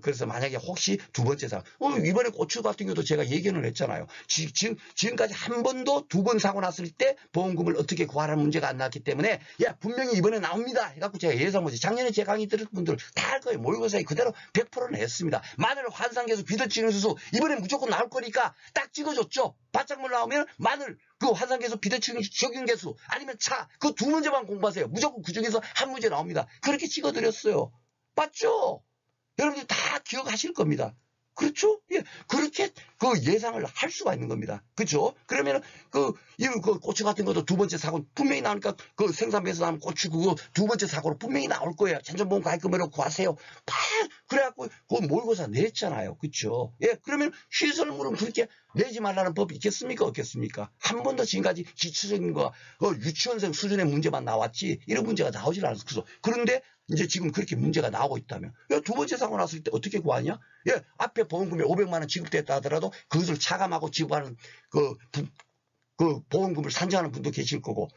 그래서 만약에 혹시 두 번째 사고, 이번에 고추 같은 경우도 제가 예견을 했잖아요. 지금까지 한 번도 두 번 사고 났을 때 보험금을 어떻게 구하라는 문제가 안 나왔기 때문에, 분명히 이번에 나옵니다. 해갖고 제가 예상하지. 작년에 제 강의 들은 분들 다 할 거예요. 모의고사에 그대로 100%는 했습니다. 마늘 환상계수 비대칭 수수 이번에 무조건 나올 거니까 딱 찍어줬죠. 바짝물 나오면 마늘, 환상계수 비대칭 적용계수 아니면 차, 그 두 문제만 공부하세요. 무조건 그 중에서 한 문제 나옵니다. 그렇게 찍어드렸어요. 맞죠? 여러분들 다 기억하실 겁니다. 그렇죠? 예. 그렇게 그 예상을 할 수가 있는 겁니다. 그렇죠? 그러면은 그 고추 같은 것도 두 번째 사고 분명히 나오니까 그 생산부에서 나온 고추 그거 두 번째 사고로 분명히 나올 거예요. 잔존보험 가입금으로 구하세요. 팍! 그래갖고 그거 몰고서 냈잖아요. 그렇죠? 예. 그러면 시설물은 그렇게 내지 말라는 법이 있겠습니까? 없겠습니까? 한 번도 지금까지 기초적인 거, 유치원생 수준의 문제만 나왔지, 이런 문제가 나오질 않았어. 그런데 이제 지금 그렇게 문제가 나오고 있다면, 야, 두 번째 사고 났을 때 어떻게 구하냐? 예, 앞에 보험금이 500만 원 지급됐다 하더라도 그것을 차감하고 지급하는 그 보험금을 산정하는 분도 계실 거고,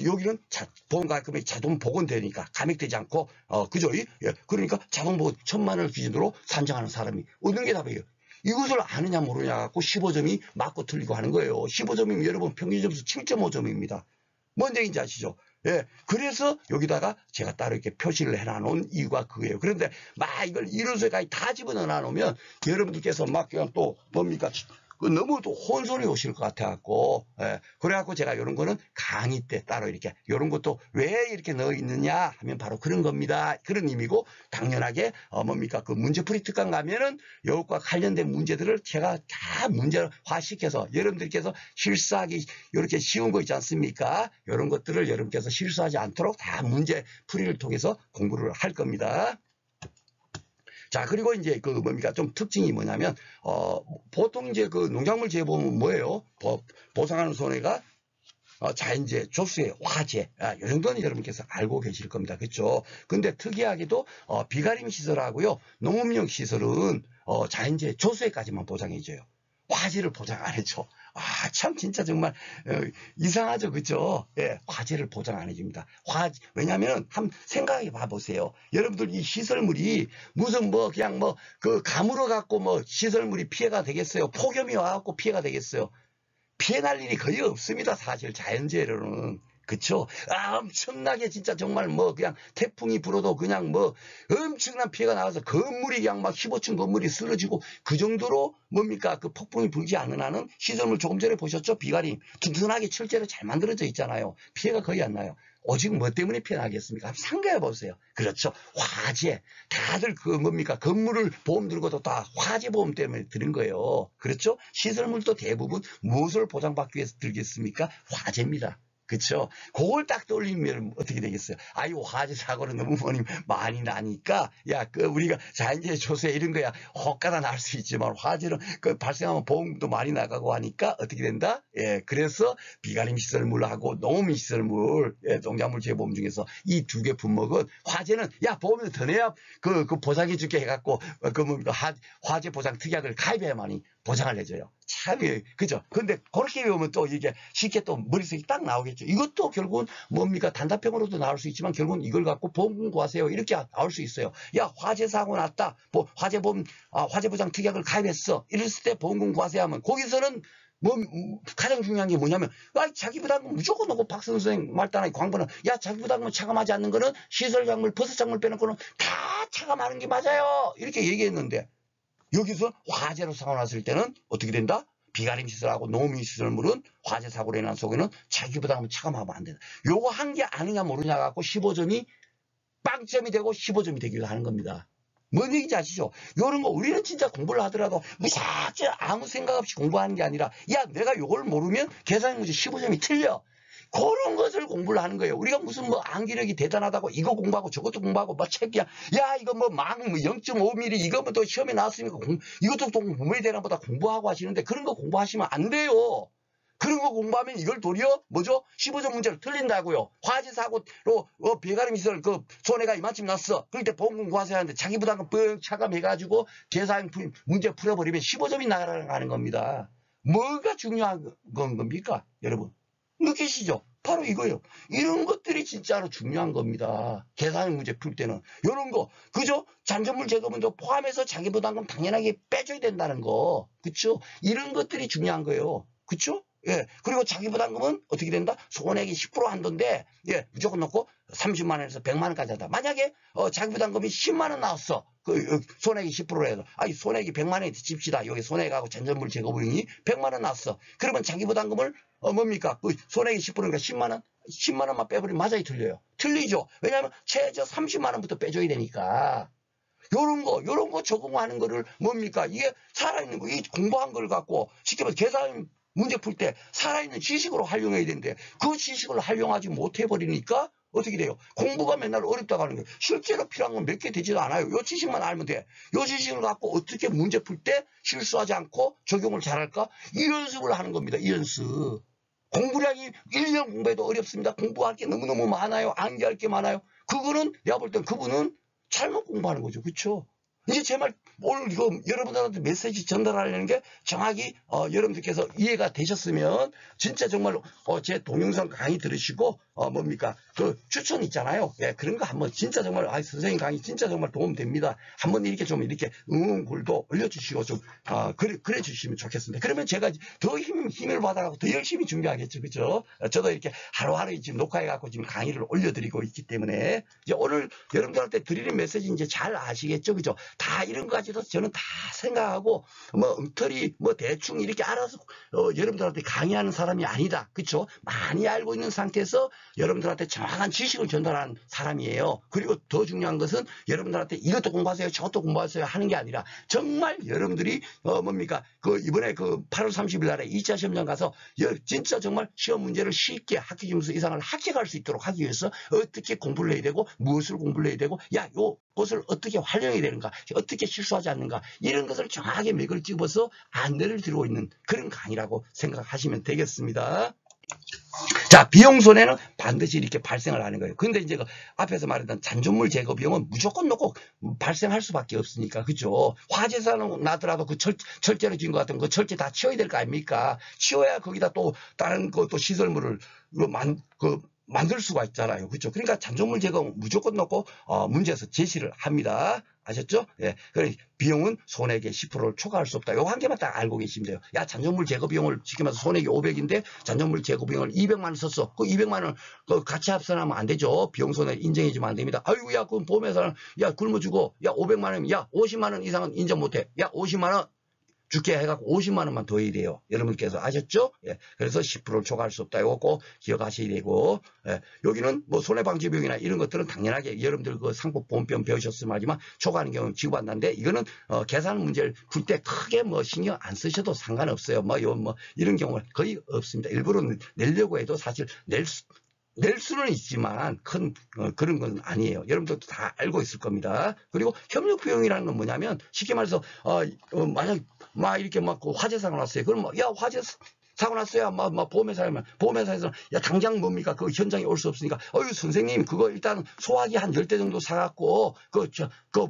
여기는 보험가입금이 자동 복원되니까 감액되지 않고, 그죠? 예, 그러니까 자동 복원 1,000만 원을 기준으로 산정하는 사람이 어느 게 답이에요? 이것을 아느냐 모르냐 갖고 15점이 맞고 틀리고 하는 거예요. 15점이면 여러분 평균 점수 7.5점입니다. 뭔 얘기인지 아시죠? 예. 그래서 여기다가 제가 따로 이렇게 표시를 해놔놓은 이유가 그거예요. 그런데 막 이걸 이론서까지 다 집어넣어 놓으면 여러분들께서 막 그냥 또 뭡니까? 너무 또 혼선이 오실 것 같아갖고, 예. 그래갖고 제가 이런 거는 강의 때 따로 이렇게, 이런 것도 왜 이렇게 넣어 있느냐 하면 바로 그런 겁니다. 그런 의미고, 당연하게, 뭡니까? 그 문제풀이 특강 가면은 이것과 관련된 문제들을 제가 다 문제화 시켜서 여러분들께서 실수하기, 이렇게 쉬운 거 있지 않습니까? 이런 것들을 여러분께서 실수하지 않도록 다 문제풀이를 통해서 공부를 할 겁니다. 자, 그리고 이제 그 뭡니까? 좀 특징이 뭐냐면, 보통 이제 그 농작물 재보험은 뭐예요? 보상하는 손해가 자연재해, 조수해, 화재, 이 정도는 여러분께서 알고 계실 겁니다. 그렇죠? 근데 특이하게도 비가림 시설하고요, 농업용 시설은 자연재해, 조수해까지만 보장해줘요. 화재를 보장 안 해줘. 참 진짜 정말 이상하죠, 그죠? 예, 화재를 보장 안 해줍니다. 왜냐하면 한번 생각해 봐보세요. 여러분들 이 시설물이 무슨 뭐 그냥 뭐 그 가물어 갖고 뭐 시설물이 피해가 되겠어요? 폭염이 와갖고 피해가 되겠어요? 피해 날 일이 거의 없습니다. 사실 자연재해로는. 그쵸? 엄청나게 진짜 정말 뭐 그냥 태풍이 불어도 그냥 뭐 엄청난 피해가 나와서 건물이 그냥 막 15층 건물이 쓰러지고 그 정도로 뭡니까? 그 폭풍이 불지 않는 한은 시설물 조금 전에 보셨죠? 비가림. 튼튼하게 철제로 잘 만들어져 있잖아요. 피해가 거의 안 나요. 오직 뭐 때문에 피해 나겠습니까? 한번 생각해 보세요. 그렇죠. 화재. 다들 그 뭡니까? 건물을 보험 들고도 다 화재 보험 때문에 드는 거예요. 그렇죠? 시설물도 대부분 무엇을 보장받기 위해서 들겠습니까? 화재입니다. 그쵸? 그걸 딱 떠올리면 어떻게 되겠어요? 아유, 화재 사고는 너무 많이 나니까, 야, 우리가 자연재해 조세 이런 거야, 혹가다 날 수 있지만, 화재는 발생하면 보험도 많이 나가고 하니까, 어떻게 된다? 예, 그래서 비가림 시설물하고 농업 시설물, 예, 농작물 재보험 중에서 이 두 개 품목은, 화재는, 야, 보험료 더 내야 그 보상해 줄게 해갖고, 화재 보상 특약을 가입해야만이 보장을 해줘요. 참, 그죠? 근데 그렇게 배우면 또 이게 쉽게 또 머릿속에 딱 나오겠죠. 이것도 결국은 뭡니까? 단답형으로도 나올 수 있지만 결국은 이걸 갖고 보험금 구하세요. 이렇게 나올 수 있어요. 야, 화재 사고 났다. 화재보험, 화재보장 특약을 가입했어. 이랬을 때 보험금 구하세요 하면 거기서는 가장 중요한 게 뭐냐면, 자기 부담금 무조건 넣고 박 선생 말단의 광고는, 야, 자기 부담금 차감하지 않는 거는 시설작물, 버섯작물 빼는 거는 다 차감하는 게 맞아요. 이렇게 얘기했는데, 여기서 화재로 사고 났을 때는 어떻게 된다? 비가림 시설하고 농업용 시설물은 화재 사고로 인한 속에는 자기 부담을 차감하면 안 된다. 요거 한 게 아느냐 모르냐 갖고 15점이 빵점이 되고 15점이 되기도 하는 겁니다. 뭔 얘기인지 아시죠? 요런 거 우리는 진짜 공부를 하더라도 무작정 아무 생각 없이 공부하는 게 아니라, 야, 내가 요걸 모르면 계산 문제 15점이 틀려. 그런 것을 공부를 하는 거예요. 우리가 무슨 뭐 암기력이 대단하다고 이거 공부하고 저것도 공부하고 뭐 책이야. 야, 이거 뭐 0.5mm 이거 뭐 또 시험에 나왔으니까 이것도 공부에 대한 보다 공부하고 하시는데 그런 거 공부하시면 안 돼요. 그런 거 공부하면 이걸 도리어 뭐죠? 15점 문제를 틀린다고요. 화재 사고로 비가림 시설 손해가 이만큼 났어. 그럴 때 보험금 구하세요 하는데 자기 부담금 뻥 차감해가지고 계산 문제 풀어버리면 15점이 나가는 겁니다. 뭐가 중요한 겁니까, 여러분? 느끼시죠? 바로 이거예요. 이런 것들이 진짜로 중요한 겁니다. 계산 문제 풀 때는. 이런 거, 그죠? 잔존물 제거분도 포함해서 자기 부담금 당연하게 빼줘야 된다는 거. 그쵸? 이런 것들이 중요한 거예요. 그쵸? 예. 그리고 자기 부담금은 어떻게 된다? 손해액이 10% 한도인데, 예, 무조건 넣고 30만 원에서 100만 원까지 하다. 만약에, 자기 부담금이 10만 원 나왔어. 손해액이 10%로 해서. 손해액이 100만 원에 칩시다. 여기 손해액하고 잔존물 제거비용이 100만 원 나왔어. 그러면 자기 부담금을, 뭡니까? 손해액이 10%니까 10만 원? 10만 원만 빼버리면 맞아요, 틀려요? 틀리죠. 왜냐하면 최저 30만 원부터 빼줘야 되니까. 요런 거 적응하는 거를 뭡니까? 이게 살아있는 거, 이 공부한 걸 갖고 쉽게 말해서 계산 문제 풀 때 살아있는 지식으로 활용해야 되는데 그 지식을 활용하지 못해버리니까 어떻게 돼요? 공부가 맨날 어렵다고 하는 거예요. 실제로 필요한 건 몇 개 되지도 않아요. 요 지식만 알면 돼. 요 지식을 갖고 어떻게 문제 풀 때 실수하지 않고 적용을 잘할까? 이 연습을 하는 겁니다. 이 연습. 공부량이 1년 공부해도 어렵습니다. 공부할 게 너무너무 많아요. 암기할 게 많아요. 그거는 내가 볼 땐 그분은 잘못 공부하는 거죠. 그렇죠? 이제 제 말 오늘 이거 여러분들한테 메시지 전달하려는 게 정확히 여러분들께서 이해가 되셨으면 진짜 정말 제 동영상 강의 들으시고 뭡니까 그 추천 있잖아요. 예, 그런 거 한번 진짜 정말 선생님 강의 진짜 정말 도움됩니다. 한번 이렇게 좀 이렇게 응원글도 올려주시고 좀 그래 주시면 좋겠습니다. 그러면 제가 더 힘을 받아가고 더 열심히 준비하겠죠. 그죠? 저도 이렇게 하루하루 지금 녹화해갖고 지금 강의를 올려드리고 있기 때문에 이제 오늘 여러분들한테 드리는 메시지 이제 잘 아시겠죠. 그죠? 다 이런 거까지도 저는 다 생각하고 뭐 엉터리 뭐 대충 이렇게 알아서 여러분들한테 강의하는 사람이 아니다. 그렇죠? 많이 알고 있는 상태에서 여러분들한테 정확한 지식을 전달하는 사람이에요. 그리고 더 중요한 것은 여러분들한테 이것도 공부하세요, 저것도 공부하세요 하는 게 아니라 정말 여러분들이 뭡니까 그 이번에 그 8월 30일 날에 2차 시험장 가서 진짜 정말 시험 문제를 쉽게 학기 점수 이상을 합격할 수 있도록 하기 위해서 어떻게 공부를 해야 되고 무엇을 공부를 해야 되고 야 요것을 어떻게 활용해야 되는가 어떻게 실수하지 않는가 이런 것을 정확하게 맥을 찝어서 안내를 드리고 있는 그런 강의라고 생각하시면 되겠습니다. 자, 비용 손해는 반드시 이렇게 발생을 하는 거예요. 근데 이제 그 앞에서 말했던 잔존물 제거 비용은 무조건 놓고 발생할 수밖에 없으니까, 그죠? 화재사는 나더라도 그 철제로 지은 것 같은 그 철제 다 치워야 될 거 아닙니까? 치워야 거기다 또 다른 것도 시설물을 만들 수가 있잖아요. 그렇죠? 그러니까 잔존물 제거 무조건 놓고 문제에서 제시를 합니다. 아셨죠? 예. 그래 비용은 손해액의 10%를 초과할 수 없다. 요 한 개만 딱 알고 계시면 돼요. 야, 잔존물 제거 비용을 지키면서 손해액이 500인데 잔존물 제거 비용을 200만 원 썼어. 그 200만 원 같이 합산하면 안 되죠. 비용 손해 인정해 주면 안 됩니다. 아이고 야, 그럼 보험회사는 야, 굶어주고 야, 500만 원, 야, 50만 원 이상은 인정 못 해. 야, 50만 원 줄게 해갖고 50만 원만 더 해야 돼요. 여러분께서 아셨죠? 예. 그래서 10%를 초과할 수 없다. 이거 꼭 기억하셔야 되고, 예. 여기는 뭐 손해방지비용이나 이런 것들은 당연하게 여러분들 그 상법보험법 배우셨으면 하지만 초과하는 경우는 지급한다는데 이거는 계산 문제를 풀 때 크게 뭐 신경 안 쓰셔도 상관없어요. 뭐 이런 경우는 거의 없습니다. 일부러 내려고 해도 사실 낼 수는 있지만 큰 그런 건 아니에요. 여러분들도 다 알고 있을 겁니다. 그리고 협력 비용이라는 건 뭐냐면 쉽게 말해서 만약 막 이렇게 막 화재 사고 났어요. 그럼 뭐 야 화재 사고 났어요. 막 보험회사에서 야 당장 뭡니까 그 현장에 올 수 없으니까 어유 선생님 그거 일단 소화기 한 10대 정도 사갖고 그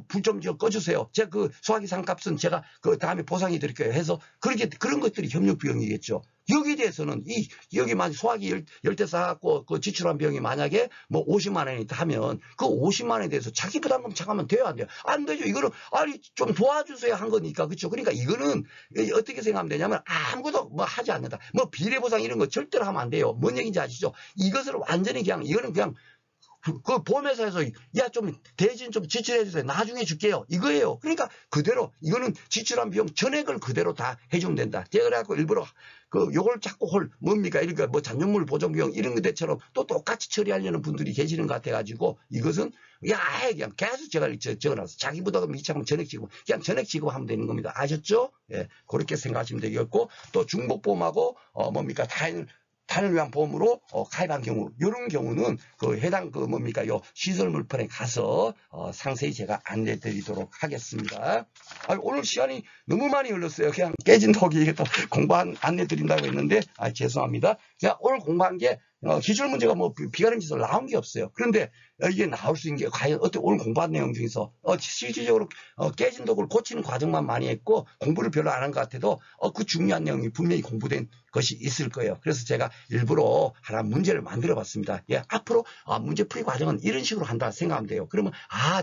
불 좀 꺼주세요. 제가 그 소화기 상값은 제가 그 다음에 보상해 드릴게요 해서 그런 것들이 협력 비용이겠죠. 여기에 대해서는 여기 만약 소화기 10대 사갖고 그 지출한 비용이 만약에 뭐 50만 원이 하면 그 50만 원에 대해서 자기 부담금 차가면 돼요, 안 돼요? 안 되죠. 이거는 아니 좀 도와주세요 한 거니까. 그렇죠? 그러니까 이거는 어떻게 생각하면 되냐면 아무것도 뭐 하지 않는다. 뭐 비례보상 이런 거 절대로 하면 안 돼요. 뭔 얘기인지 아시죠? 이것을 완전히 이거는 그냥 그 보험회사에서 야 좀 대신 좀 지출해 주세요. 나중에 줄게요. 이거예요. 그러니까 그대로 이거는 지출한 비용 전액을 그대로 다 해주면 된다. 제가 그래갖고 일부러 요걸 자꾸 뭡니까? 이러니까 뭐 잔존물 보존 비용 이런 것들처럼 또 똑같이 처리하려는 분들이 계시는 것 같아가지고 이것은 아예 그냥 계속 제가 적어놨어. 자기 부담금 이차하면 전액 지급, 그냥 전액 지급하면 되는 겁니다. 아셨죠? 예, 그렇게 생각하시면 되겠고 또 중복보험하고 뭡니까? 타인을 위한 보험으로 가입한 경우 이런 경우는 그 해당 요 시설물판에 가서 상세히 제가 안내 드리도록 하겠습니다. 오늘 시간이 너무 많이 흘렀어요. 그냥 깨진 덕이 또 공부한 안내 드린다고 했는데 죄송합니다. 제가 오늘 공부한 게 기출 문제가 뭐 비가림지에서 나온 게 없어요. 그런데 이게 나올 수 있는 게 과연 어떻게 오늘 공부한 내용 중에서 실질적으로 깨진 덕을 고치는 과정만 많이 했고 공부를 별로 안 한 것 같아도 그 중요한 내용이 분명히 공부된 것이 있을 거예요. 그래서 제가 일부러 하나 문제를 만들어 봤습니다. 예, 앞으로 문제 풀이 과정은 이런 식으로 한다 생각하면 돼요. 그러면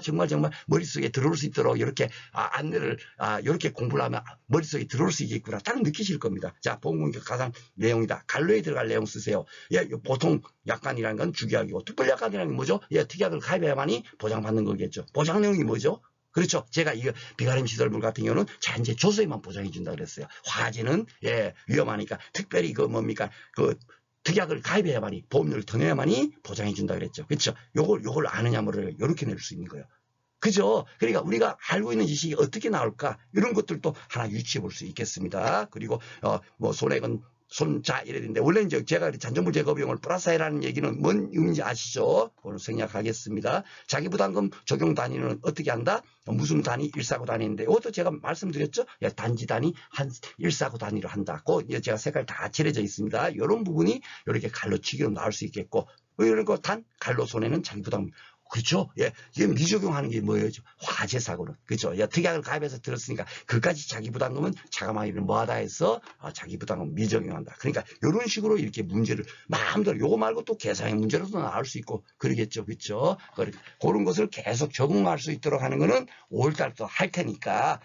정말 머릿속에 들어올 수 있도록 이렇게 안내를 이렇게 공부를 하면 머릿속에 들어올 수 있겠구나 딱 느끼실 겁니다. 자, 보험공격 가상 내용이다. 갈로에 들어갈 내용 쓰세요. 예, 보통 약관이라는 건 주계약이고 특별 약관이라는 게 뭐죠? 예, 특약을 가입해야만이 보장받는 거겠죠. 보장 내용이 뭐죠? 그렇죠. 제가 이거 비가림 시설물 같은 경우는 잔재 조소에만 보장해 준다 그랬어요. 화재는 위험하니까 특별히 특약을 가입해야만이 보험료를 더 내야만이 보장해 준다 그랬죠. 그렇죠. 요걸 아느냐 모르냐 이렇게 낼 수 있는 거예요. 그죠? 그러니까 우리가 알고 있는 지식이 어떻게 나올까? 이런 것들도 하나 유추해 볼 수 있겠습니다. 그리고 뭐 손액은 손자 이래야 되는데 원래 이제 제가 잔존물 제거 비용을 플러스하라는 얘기는 뭔 의미인지 아시죠? 그걸 생략하겠습니다. 자기부담금 적용 단위는 어떻게 한다? 무슨 단위? 149 단위인데 이것도 제가 말씀드렸죠? 단지 단위 한 149 단위로 한다. 그 제가 색깔 다 칠해져 있습니다. 이런 부분이 이렇게 갈로치기로 나올 수 있겠고 이런 거 단 갈로 손해는 자기부담. 그렇죠? 예, 이게 미적용하는 게 뭐예요? 화재 사고는. 그렇죠? 예, 특약을 가입해서 들었으니까 그까지 자기 부담금은 차감하기를 뭐하다 해서 자기 부담금 미적용한다. 그러니까 이런 식으로 이렇게 문제를 마음대로 요거 말고 또 계산의 문제로도 나올 수 있고 그러겠죠. 그렇죠? 그런 것을 계속 적응할 수 있도록 하는 거는 5월달부터 할 테니까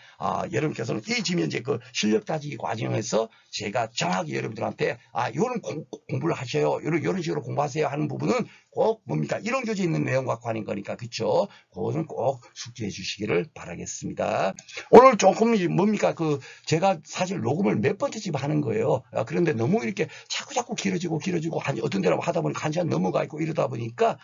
여러분께서는 이 지금 현재 그 실력 따지기 과정에서 제가 정확히 여러분들한테 요런 공부를 하셔요. 요런 식으로 공부하세요 하는 부분은 꼭 뭡니까? 이론 교재 있는 내용과 관한 거니까 그쵸? 그것은 꼭 숙지해 주시기를 바라겠습니다. 오늘 조금 뭡니까? 제가 사실 녹음을 몇 번째쯤 하는 거예요. 그런데 너무 이렇게 자꾸 길어지고 어떤 데는 하다 보니까 1시간 넘어가 있고 이러다 보니까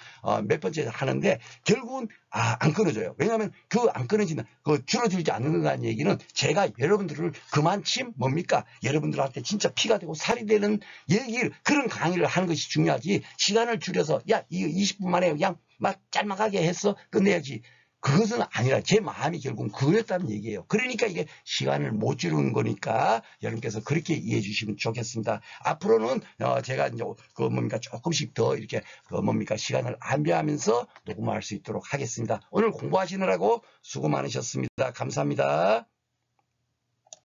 몇 번째 하는데 결국은 안 끊어져요. 왜냐하면 안 끊어지는 줄어들지 않는다는 얘기는 제가 여러분들을 그만침 뭡니까? 여러분들한테 진짜 피가 되고 살이 되는 얘기를 그런 강의를 하는 것이 중요하지. 시간을 줄여서 이거 20분 만에 그냥 막 짤막하게 해서 끝내야지. 그것은 아니라 제 마음이 결국은 그거였다는 얘기예요. 그러니까 이게 시간을 못 줄이는 거니까 여러분께서 그렇게 이해해 주시면 좋겠습니다. 앞으로는 제가 이제 조금씩 더 이렇게 시간을 안배하면서 녹음할 수 있도록 하겠습니다. 오늘 공부하시느라고 수고 많으셨습니다. 감사합니다.